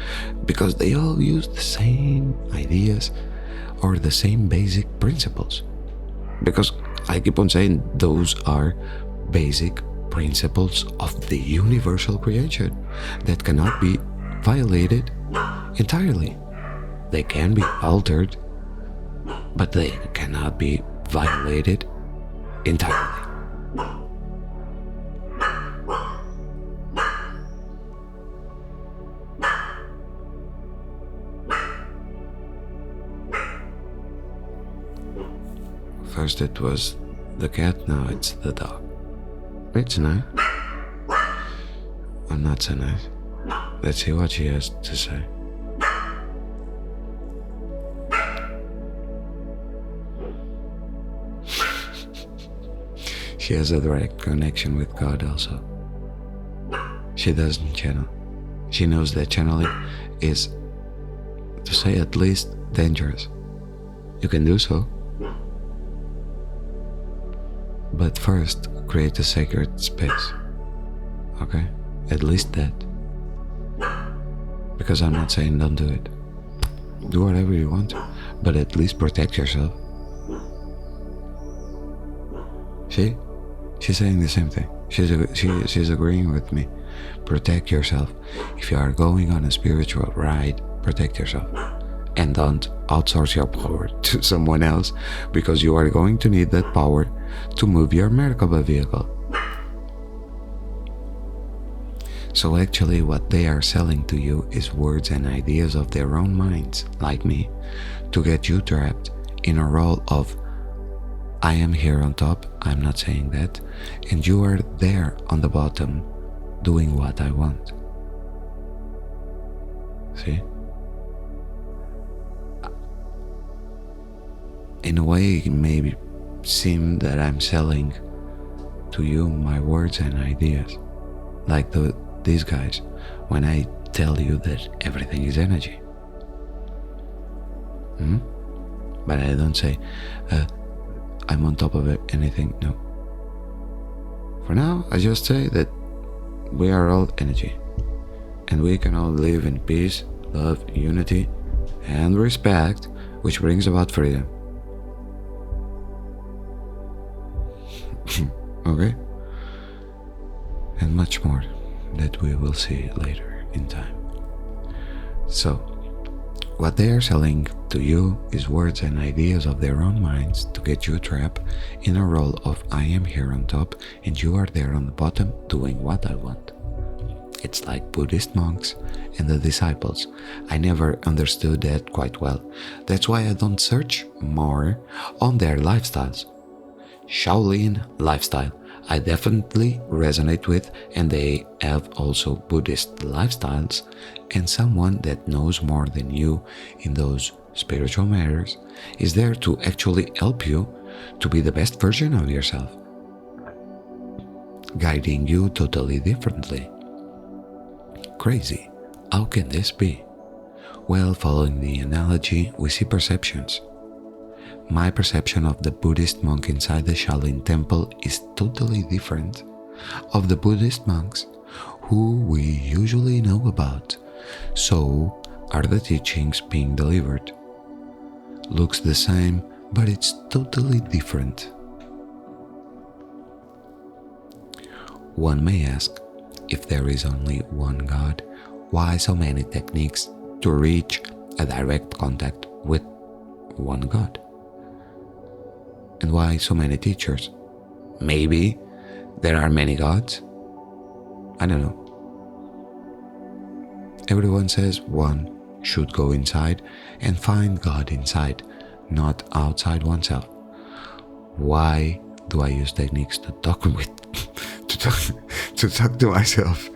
because they all use the same ideas or the same basic principles. Because I keep on saying those are basic principles of the universal creation that cannot be violated entirely. They can be altered, but they cannot be violated entirely. First it was the cat, now it's the dog. It's nice. Or not so nice. Let's see what she has to say. She has a direct connection with God also. She doesn't channel. She knows that channeling is, to say at least, dangerous. You can do so, but first create a sacred space. Okay? At least that. Because I'm not saying don't do it. Do whatever you want, but at least protect yourself. See? She's saying the same thing. She's agreeing with me. Protect yourself. If you are going on a spiritual ride, protect yourself. And don't outsource your power to someone else, because you are going to need that power to move your Merkaba vehicle. So actually what they are selling to you is words and ideas of their own minds, like me, to get you trapped in a role of I am here on top, I'm not saying that, and you are there on the bottom doing what I want. See? In a way, it may seem that I'm selling to you my words and ideas, like these guys, when I tell you that everything is energy. But I don't say, I'm on top of anything, no. For now, I just say that we are all energy, and we can all live in peace, love, unity, and respect which brings about freedom. Okay? And much more that we will see later in time. So, what they are selling to you is words and ideas of their own minds to get you trapped in a role of I am here on top and you are there on the bottom doing what I want. It's like Buddhist monks and the disciples. I never understood that quite well. That's why I don't search more on their lifestyles. Shaolin lifestyle I definitely resonate with, and they have also Buddhist lifestyles, and someone that knows more than you in those spiritual matters is there to actually help you to be the best version of yourself, guiding you totally differently. Crazy. How can this be? Well, following the analogy, we see perceptions. My perception of the Buddhist monk inside the Shaolin temple is totally different of the Buddhist monks who we usually know about. So, are the teachings being delivered? Looks the same, but it's totally different. One may ask, if there is only one God, why so many techniques to reach a direct contact with one God? And why so many teachers? Maybe there are many gods? I don't know. Everyone says one should go inside and find God inside, not outside oneself. Why do I use techniques to talk with to talk to myself?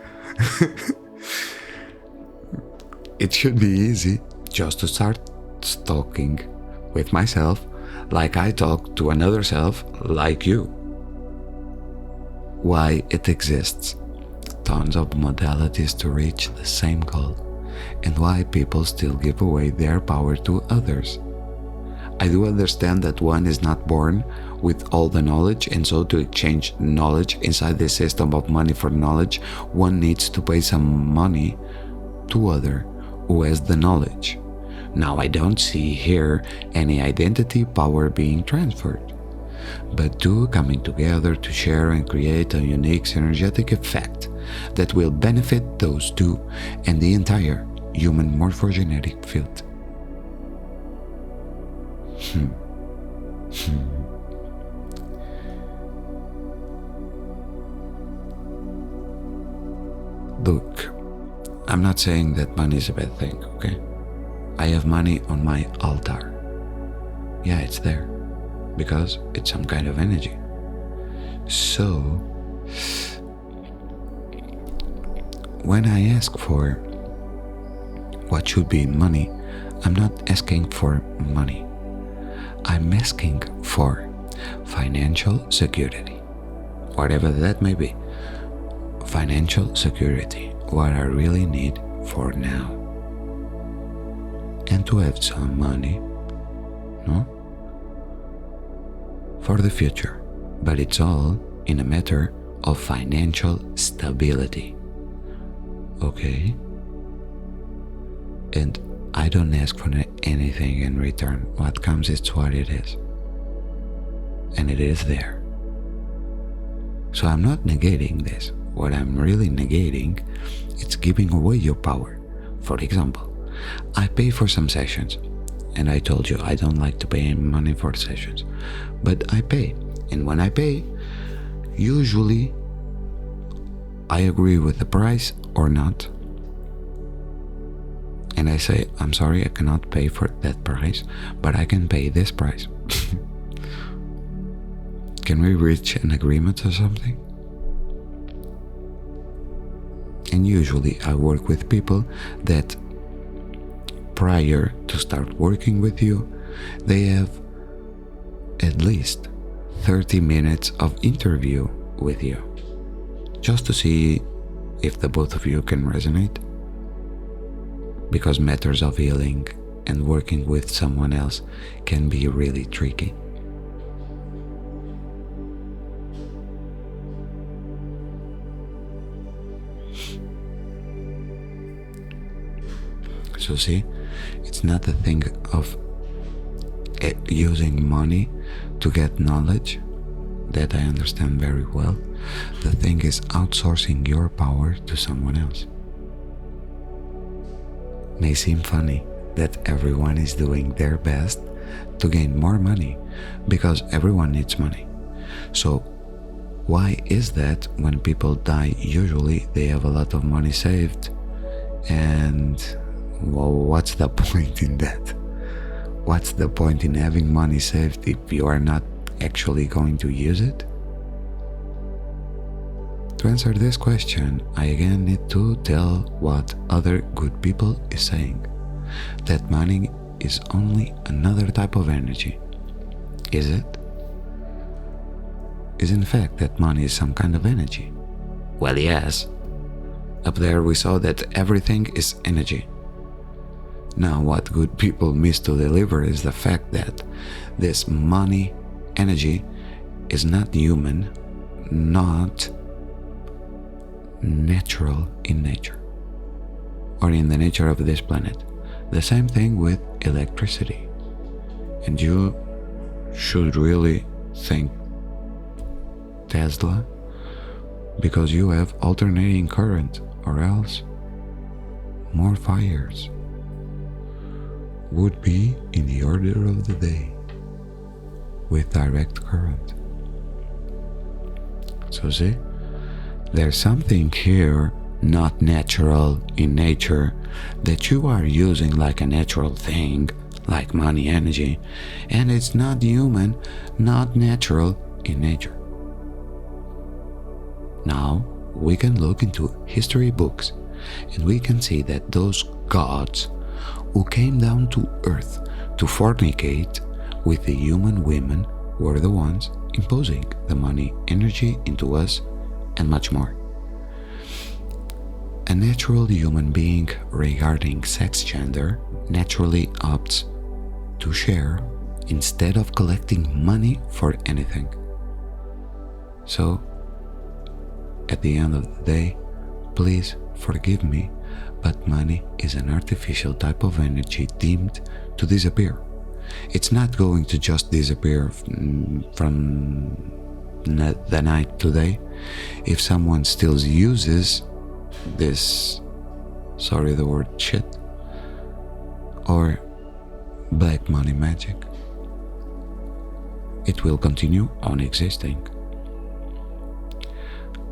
It should be easy just to start talking with myself like I talk to another self like you. Why it exists, tons of modalities to reach the same goal, and why people still give away their power to others. I do understand that one is not born with all the knowledge, and so to exchange knowledge inside the system of money for knowledge, one needs to pay some money to other who has the knowledge. Now I don't see here any identity power being transferred, but two coming together to share and create a unique synergetic effect that will benefit those two and the entire human morphogenetic field. Look, I'm not saying that money is a bad thing, okay? I have money on my altar. Yeah, it's there, because it's some kind of energy. So, when I ask for what should be money, I'm not asking for money. I'm asking for financial security, whatever that may be. Financial security, what I really need for now. And to have some money, no? For the future. But it's all in a matter of financial stability. Okay? And I don't ask for anything in return. What comes is what it is. And it is there. So I'm not negating this. What I'm really negating is giving away your power. For example, I pay for some sessions, and I told you I don't like to pay any money for sessions, but I pay. And when I pay, usually I agree with the price or not, and I say, I'm sorry, I cannot pay for that price, but I can pay this price. Can we reach an agreement or something? And usually I work with people that prior to start working with you, they have at least 30 minutes of interview with you, just to see if the both of you can resonate. Because matters of healing and working with someone else can be really tricky. So see, it's not a thing of using money to get knowledge, that I understand very well. The thing is outsourcing your power to someone else. May seem funny that everyone is doing their best to gain more money because everyone needs money. So why is that when people die, usually they have a lot of money saved? And well, what's the point in that? What's the point in having money saved if you are not actually going to use it? To answer this question, I again need to tell what other good people is saying. That money is only another type of energy. Is it? Is in fact that money is some kind of energy? Well, yes. Up there we saw that everything is energy. Now what good people miss to deliver is the fact that this money energy is not human, not natural in nature, or in the nature of this planet. The same thing with electricity. And you should really think Tesla, because you have alternating current, or else more fires would be in the order of the day with direct current. So see, there's something here not natural in nature that you are using like a natural thing, like money energy, and it's not human, not natural in nature. Now we can look into history books and we can see that those gods who came down to earth to fornicate with the human women were the ones imposing the money energy into us and much more. A natural human being regarding sex gender naturally opts to share instead of collecting money for anything. So, at the end of the day, please forgive me, but money is an artificial type of energy deemed to disappear. It's not going to just disappear from the night to day. If someone still uses this, sorry the word, shit, or black money magic, it will continue on existing.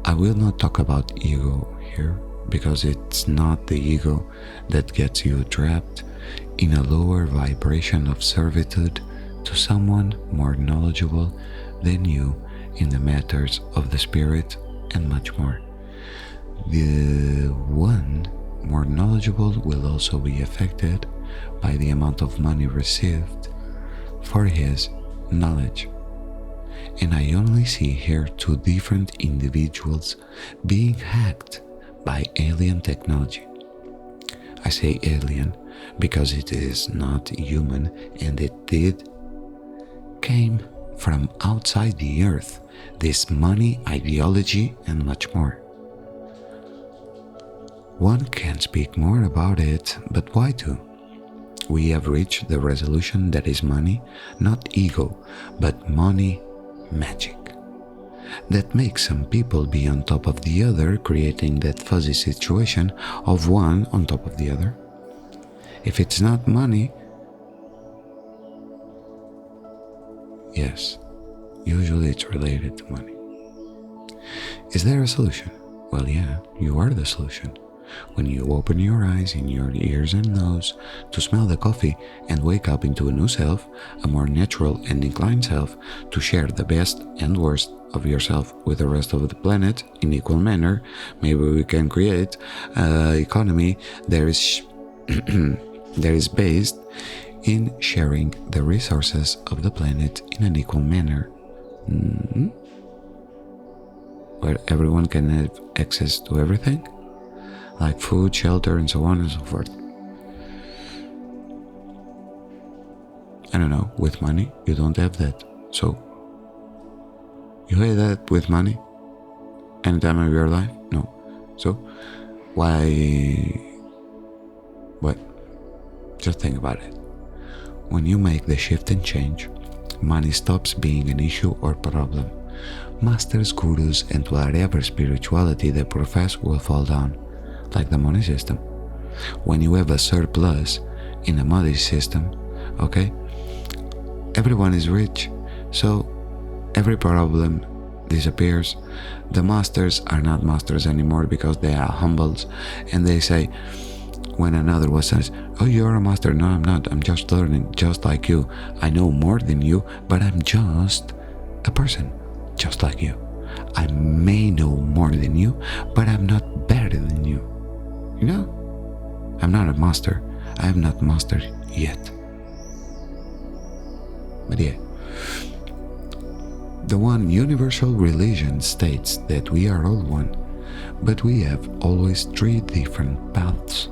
I will not talk about ego here, because it's not the ego that gets you trapped in a lower vibration of servitude to someone more knowledgeable than you in the matters of the spirit and much more. The one more knowledgeable will also be affected by the amount of money received for his knowledge. And I only see here two different individuals being hacked by alien technology. I say alien because it is not human, and it did came from outside the earth, this money ideology and much more. One can speak more about it, but why to? We have reached the resolution that is money, not ego, but money magic. That makes some people be on top of the other, creating that fuzzy situation of one on top of the other. If it's not money, yes, usually it's related to money. Is there a solution? Well, yeah, you are the solution. When you open your eyes and your ears and nose to smell the coffee and wake up into a new self, a more natural and inclined self, to share the best and worst of yourself with the rest of the planet in equal manner, maybe we can create an economy that is based in sharing the resources of the planet in an equal manner, where everyone can have access to everything, like food, shelter, and so on and so forth. I don't know, with money, you don't have that. So, you have that with money? Any time of your life? No. So, why? What? Just think about it. When you make the shift and change, money stops being an issue or problem. Masters, gurus, and whatever spirituality they profess will fall down, like the money system. When you have a surplus in a money system, okay, everyone is rich, so every problem disappears. The masters are not masters anymore because they are humbled, and they say, when another one says, "Oh, you're a master." No, I'm not. I'm just learning, just like you. I know more than you, but I'm just a person, just like you. I may know more than you, but I'm not better than you. You know? I'm not a master. I am not mastered yet. But yeah. The one universal religion states that we are all one, but we have always three different paths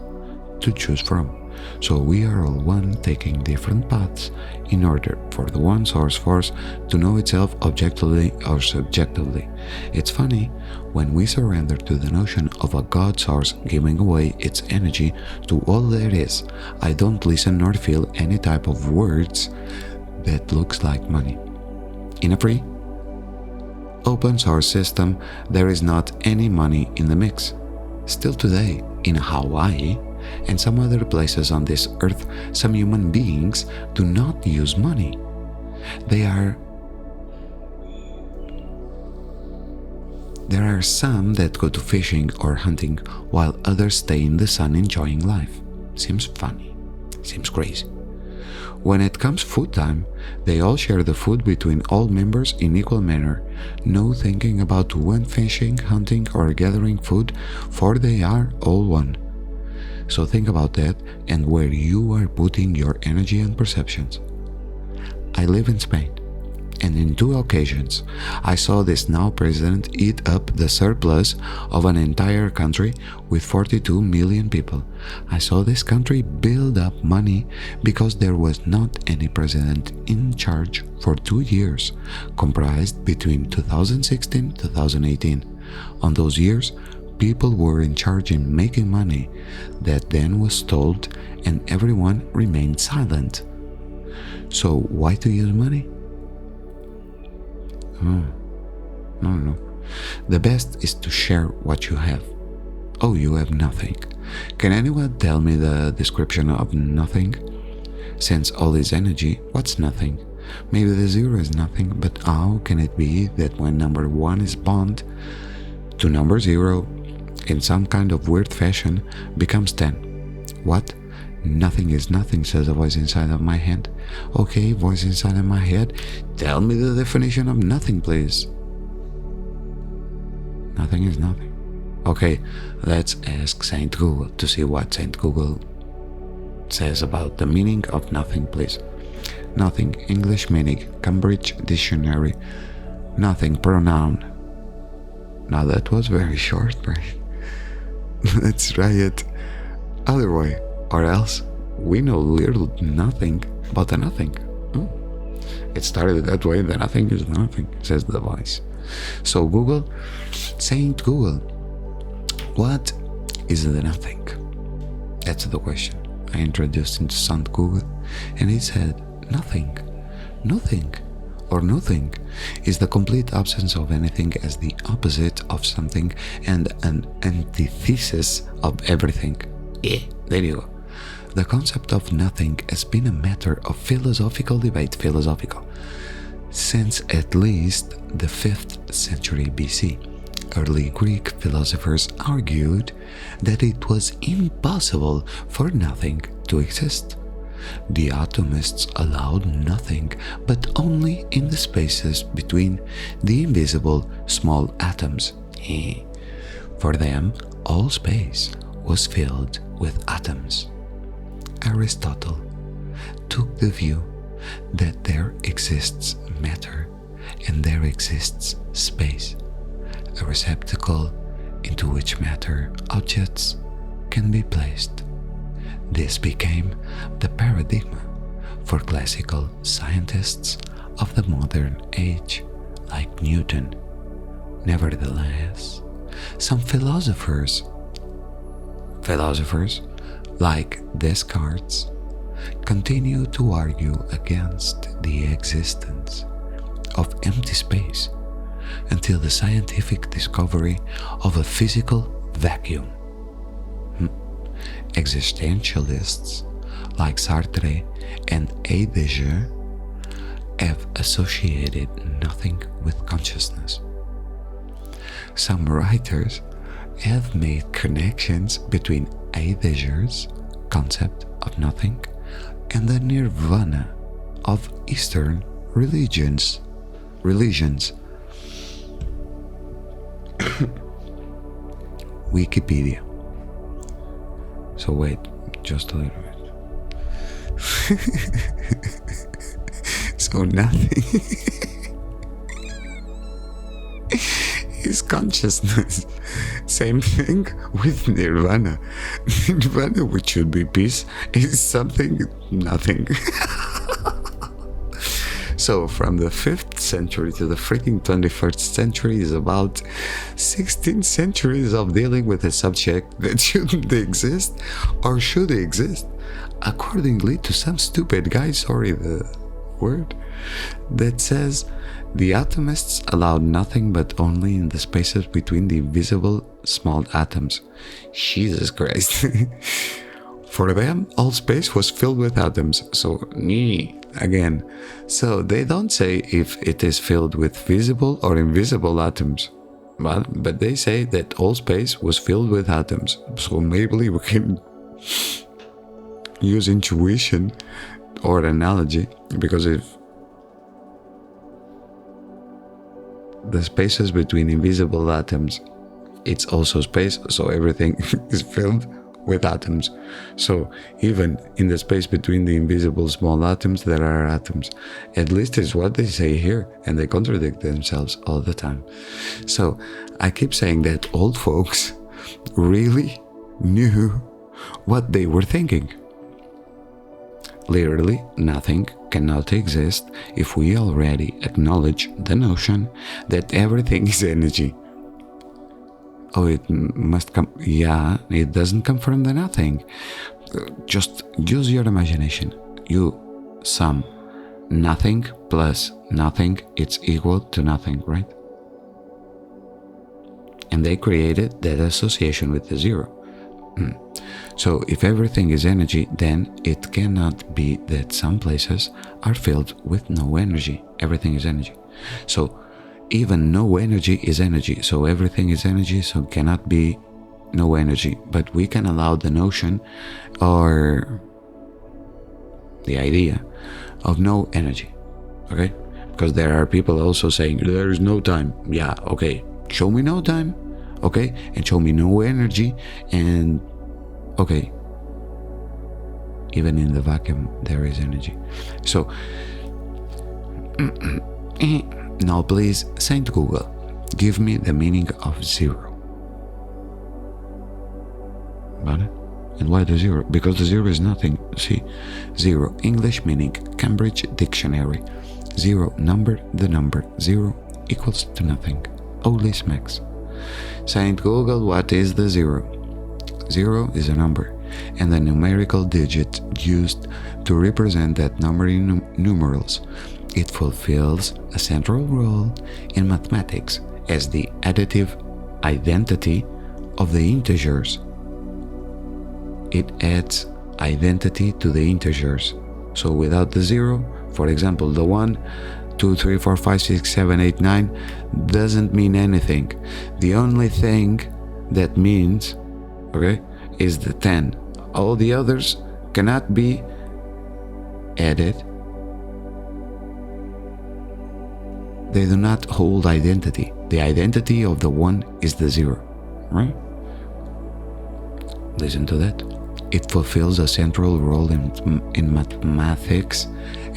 to choose from. So we are all one, taking different paths in order for the one source force to know itself objectively or subjectively. It's funny, when we surrender to the notion of a God source giving away its energy to all there is, I don't listen nor feel any type of words that looks like money. In a free, open source system, there is not any money in the mix. Still today, in Hawaii and some other places on this earth, some human beings do not use money. There are some that go to fishing or hunting while others stay in the sun enjoying life. Seems funny. Seems crazy. When it comes food time, they all share the food between all members in equal manner. No thinking about who went fishing, hunting, or gathering food, for they are all one. So think about that and where you are putting your energy and perceptions. I live in Spain, and in 2 occasions I saw this now president eat up the surplus of an entire country with 42 million people. I saw this country build up money because there was not any president in charge for 2 years, comprised between 2016 to 2018. On those years, people were in charge in making money that then was stalled, and everyone remained silent. So why to use money? No. The best is to share what you have. Oh, you have nothing. Can anyone tell me the description of nothing? Since all is energy, what's nothing? Maybe the zero is nothing, but how can it be that when number 1 is bound to number 0, in some kind of weird fashion, becomes 10? What? Nothing is nothing, says a voice inside of my head. Okay, voice inside of my head, tell me the definition of nothing, please. Nothing is nothing. Okay, let's ask Saint Google to see what Saint Google says about the meaning of nothing, please. Nothing, English meaning, Cambridge Dictionary. Nothing, pronoun. Now that was very short, right? Let's try it other way, or else we know little nothing about the nothing. It started that way, the nothing is nothing, says the voice. So Google, Saint Google, what is the nothing? That's the question I introduced into Saint Google, and he said nothing. Nothing, or nothing, is the complete absence of anything as the opposite of something and an antithesis of everything. Yeah, there you go. The concept of nothing has been a matter of philosophical debate, since at least the 5th century BC. Early Greek philosophers argued that it was impossible for nothing to exist. The atomists allowed nothing, but only in the spaces between the invisible small atoms. For them, all space was filled with atoms. Aristotle took the view that there exists matter and there exists space, a receptacle into which matter objects can be placed. This became the paradigm for classical scientists of the modern age, like Newton. Nevertheless, some philosophers like Descartes, continue to argue against the existence of empty space until the scientific discovery of a physical vacuum. Existentialists like Sartre and Heidegger have associated nothing with consciousness. Some writers have made connections between Heidegger's concept of nothing and the nirvana of Eastern religions. Wikipedia. So wait, just a little bit. So nothing is consciousness. Same thing with nirvana. Nirvana, which should be peace, is something nothing. So from the 5th century to the freaking 21st century is about 16 centuries of dealing with a subject that shouldn't exist or should exist, accordingly to some stupid guy, sorry the word, that says the atomists allowed nothing but only in the spaces between the invisible small atoms. Jesus Christ. For them, all space was filled with atoms, so again. So they don't say if it is filled with visible or invisible atoms, but they say that all space was filled with atoms. So maybe we can use intuition or analogy, because if the spaces between invisible atoms, it's also space, so everything is filled with atoms. So even in the space between the invisible small atoms, there are atoms. At least is what they say here, and they contradict themselves all the time. So I keep saying that old folks really knew what they were thinking. Literally, nothing cannot exist if we already acknowledge the notion that everything is energy. Oh, it must come. Yeah, it doesn't come from the nothing. Just use your imagination. You sum nothing plus nothing, it's equal to nothing, right? And they created that association with the zero. So if everything is energy, then it cannot be that some places are filled with no energy. Everything is energy. So even no energy is energy, so everything is energy, so cannot be no energy. But we can allow the notion or the idea of no energy, okay? Because there are people also saying there is no time. Yeah, okay, show me no time, okay? And show me no energy, and okay, even in the vacuum there is energy. So now please, Saint Google, give me the meaning of zero. Got it? And why the zero? Because the zero is nothing. See, zero, English meaning, Cambridge Dictionary. Zero, number, the number. Zero equals to nothing. Holy smacks. Saint Google, what is the zero? Zero is a number, and the numerical digit used to represent that number in numerals. It fulfills a central role in mathematics as the additive identity of the integers. It adds identity to the integers. So without the zero, for example, the 1, 2, 3, 4, 5, 6, 7, 8, 9 doesn't mean anything. The only thing that means, okay, is the 10. All the others cannot be added. They do not hold identity. The identity of the 1 is the 0, right? Listen to that. It fulfills a central role in mathematics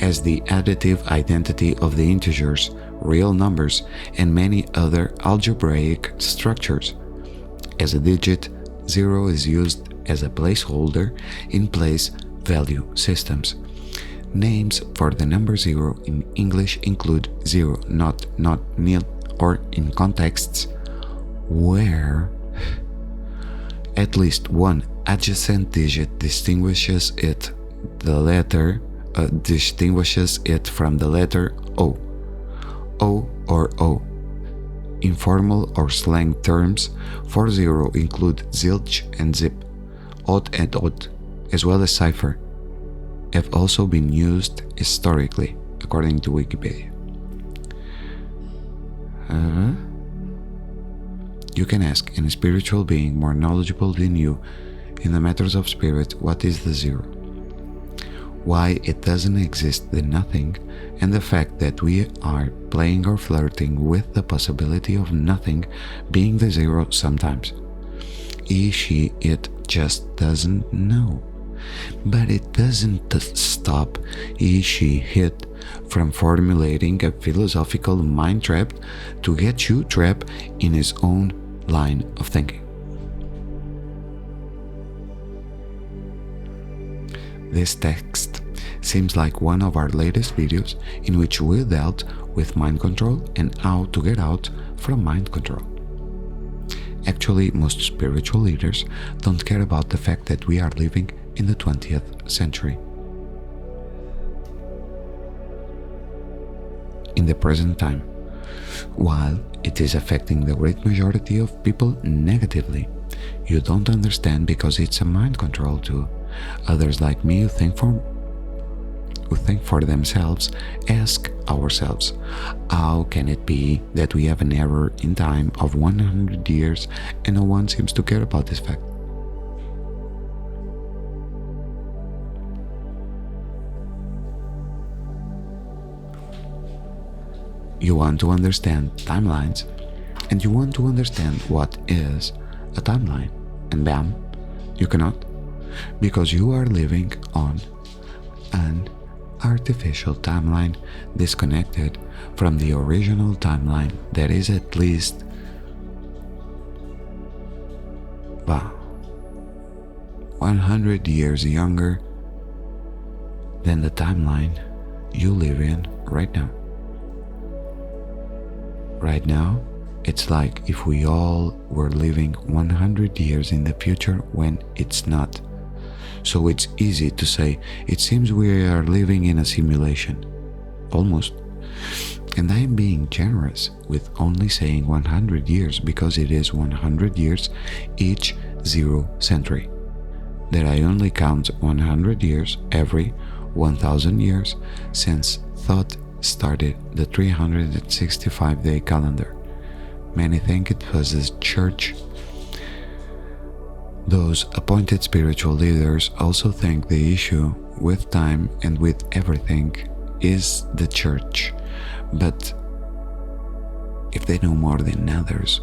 as the additive identity of the integers, real numbers, and many other algebraic structures. As a digit, 0 is used as a placeholder in place value systems. Names for the number 0 in English include 0, not, nil, or in contexts where at least one adjacent digit distinguishes it The letter distinguishes it from the letter O. O or O. Informal or slang terms for zero include zilch and zip, odd and odd, as well as cipher, have also been used historically, according to Wikipedia. You can ask any spiritual being more knowledgeable than you in the matters of spirit what is the zero, why it doesn't exist the nothing, and the fact that we are playing or flirting with the possibility of nothing being the zero sometimes. He, she, it just doesn't know. But it doesn't stop he, she, it from formulating a philosophical mind trap to get you trapped in his own line of thinking. This text seems like one of our latest videos in which we dealt with mind control and how to get out from mind control. Actually, most spiritual leaders don't care about the fact that we are living in the 20th century. In the present time, while it is affecting the great majority of people negatively, you don't understand because it's a mind control too. Others like me who think for themselves ask ourselves, how can it be that we have an error in time of 100 years and no one seems to care about this fact? You want to understand timelines, and you want to understand what is a timeline, and bam, you cannot, because you are living on an artificial timeline disconnected from the original timeline that is at least 100 years younger than the timeline you live in right now. Right now, it's like if we all were living 100 years in the future when it's not. So it's easy to say, it seems we are living in a simulation. Almost. And I am being generous with only saying 100 years because it is 100 years each 0 century. That I only count 100 years every 1000 years since thought started the 365-day calendar. Many think it was the church. Those appointed spiritual leaders also think the issue with time and with everything is the church. But if they know more than others,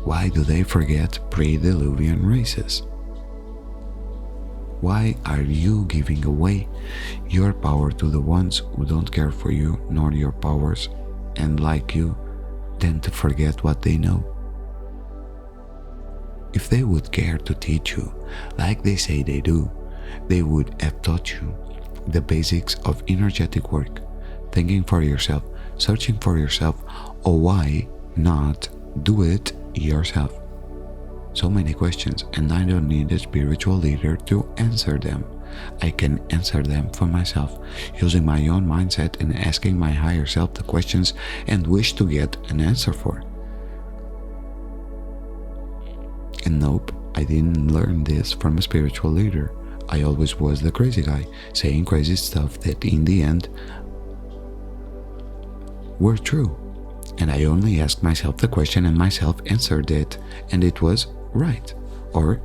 why do they forget pre-Diluvian races? Why are you giving away your power to the ones who don't care for you nor your powers and like you tend to forget what they know? If they would care to teach you like they say they do, they would have taught you the basics of energetic work, thinking for yourself, searching for yourself, or why not do it yourself? So many questions, and I don't need a spiritual leader to answer them. I can answer them for myself, using my own mindset and asking my higher self the questions and wish to get an answer for. And nope, I didn't learn this from a spiritual leader. I always was the crazy guy, saying crazy stuff that in the end were true. And I only asked myself the question and myself answered it, and it was right. Or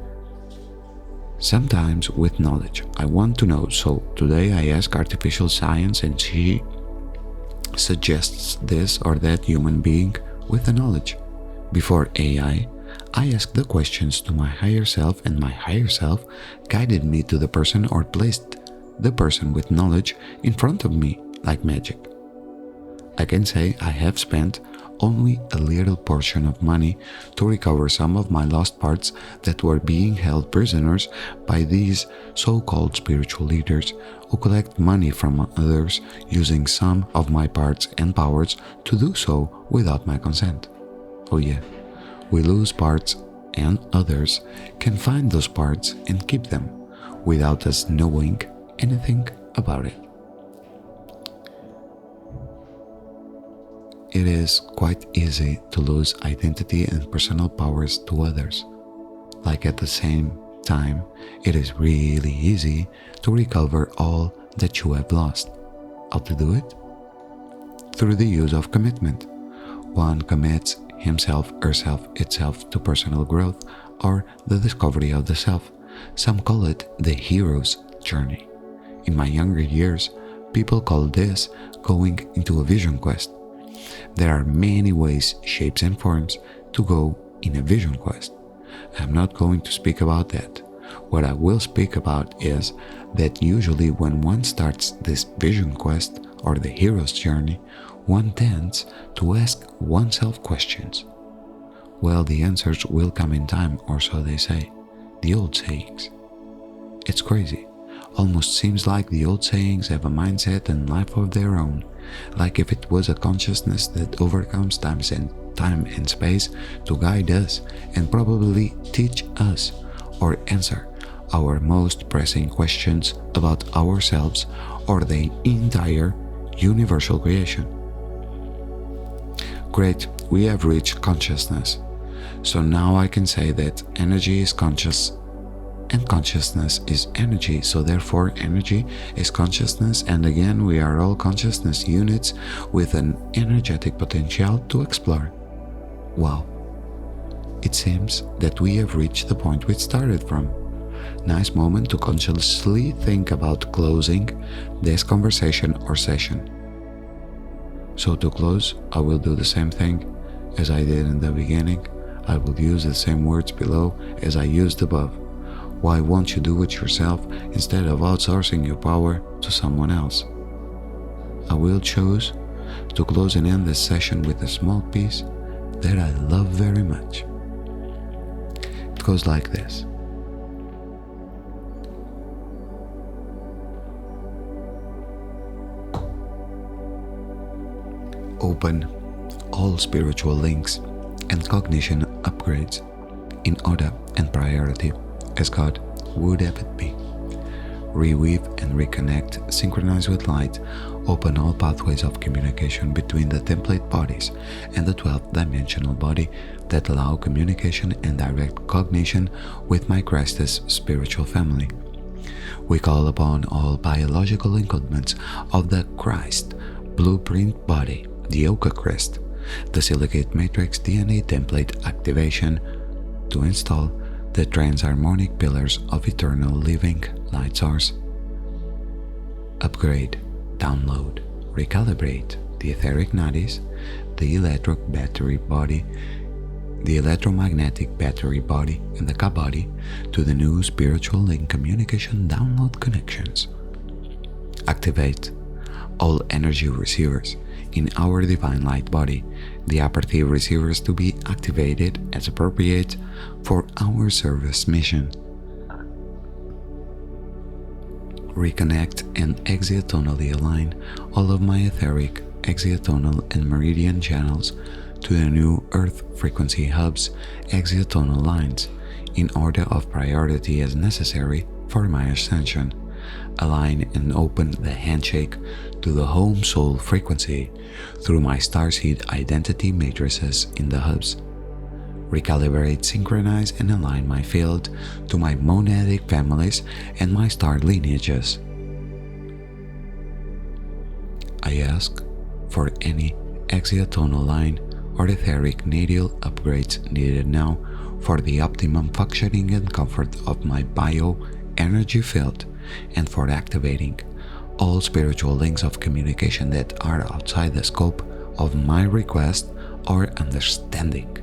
sometimes with knowledge. I want to know, so today I ask artificial science and she suggests this or that human being with the knowledge. Before AI, I asked the questions to my higher self, and my higher self guided me to the person or placed the person with knowledge in front of me like magic. I can say I have spent only a little portion of money to recover some of my lost parts that were being held prisoners by these so-called spiritual leaders who collect money from others using some of my parts and powers to do so without my consent. Oh yeah, we lose parts and others can find those parts and keep them without us knowing anything about it. It is quite easy to lose identity and personal powers to others. Like at the same time, it is really easy to recover all that you have lost. How to do it? Through the use of commitment. One commits himself, herself, itself to personal growth or the discovery of the self. Some call it the hero's journey. In my younger years, people call this going into a vision quest. There are many ways, shapes and forms to go in a vision quest. I'm not going to speak about that. What I will speak about is that usually when one starts this vision quest or the hero's journey, one tends to ask oneself questions. Well, the answers will come in time, or so they say, the old sayings. It's crazy. Almost seems like the old sayings have a mindset and life of their own, like if it was a consciousness that overcomes time and space to guide us and probably teach us or answer our most pressing questions about ourselves or the entire universal creation. Great, we have reached consciousness. So now I can say that energy is conscious and consciousness is energy, so therefore energy is consciousness, and again we are all consciousness units with an energetic potential to explore. Wow, it seems that we have reached the point we started from. Nice moment to consciously think about closing this conversation or session. So to close, I will do the same thing as I did in the beginning. I will use the same words below as I used above. Why won't you do it yourself instead of outsourcing your power to someone else? I will choose to close and end this session with a small piece that I love very much. It goes like this. Open all spiritual links and cognition upgrades in order and priority as God would have it be. Reweave and reconnect, synchronize with light, open all pathways of communication between the template bodies and the 12th dimensional body that allow communication and direct cognition with my Christ's spiritual family. We call upon all biological encodements of the Christ blueprint body, the Oka Crest, the silicate matrix DNA template activation to install the transharmonic pillars of eternal living light source. Upgrade, download, recalibrate the etheric nadis, the electric battery body, the electromagnetic battery body, and the Ka body to the new spiritual link communication download connections. Activate all energy receivers in our divine light body, the appertive receivers to be activated as appropriate for our service mission. Reconnect and exiotonally align all of my etheric, exiotonal and meridian channels to the new earth frequency hubs, exiotonal lines, in order of priority as necessary for my ascension. Align and open the handshake to the home soul frequency through my starseed identity matrices in the hubs. Recalibrate, synchronize and align my field to my monadic families and my star lineages. I ask for any exiotonal line or etheric nadial upgrades needed now for the optimum functioning and comfort of my bio-energy field and for activating all spiritual links of communication that are outside the scope of my request or understanding.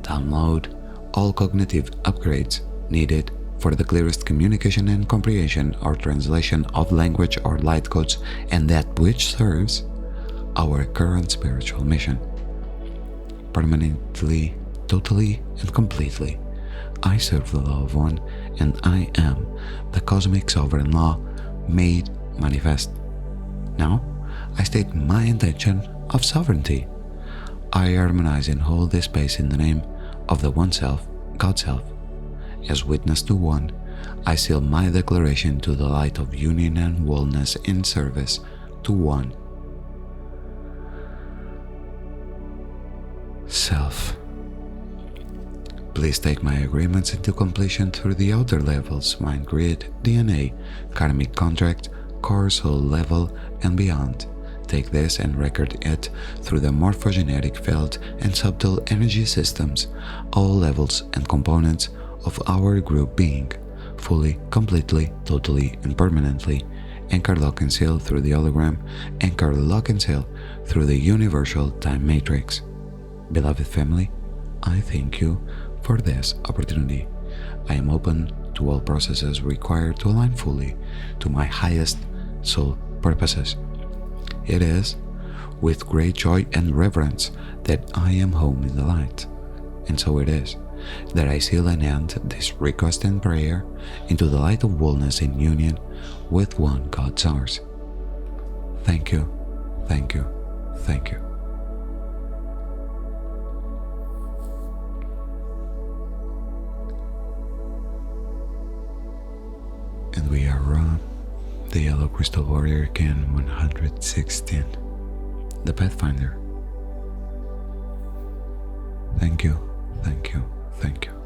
Download all cognitive upgrades needed for the clearest communication and comprehension or translation of language or light codes and that which serves our current spiritual mission. Permanently, totally and completely, I serve the law of one and I am the cosmic sovereign law made manifest. Now, I state my intention of sovereignty. I harmonize and hold this space in the name of the One Self, God Self, as witness to one I seal my declaration to the light of union and wellness in service to one. Self. Please take my agreements into completion through the outer levels, mind grid, DNA, karmic contract, core soul level, and beyond. Take this and record it through the morphogenetic field and subtle energy systems, all levels and components of our group being, fully, completely, totally, and permanently. Anchor, lock, and seal through the hologram. Anchor, lock, and seal through the universal time matrix. Beloved family, I thank you for this opportunity. I am open to all processes required to align fully to my highest soul purposes. It is with great joy and reverence that I am home in the light, and so it is that I seal and end this request and prayer into the light of wellness in union with one God Source. Thank you, thank you, thank you. And we are the Yellow Crystal Warrior Can 116, the Pathfinder. Thank you, thank you, thank you.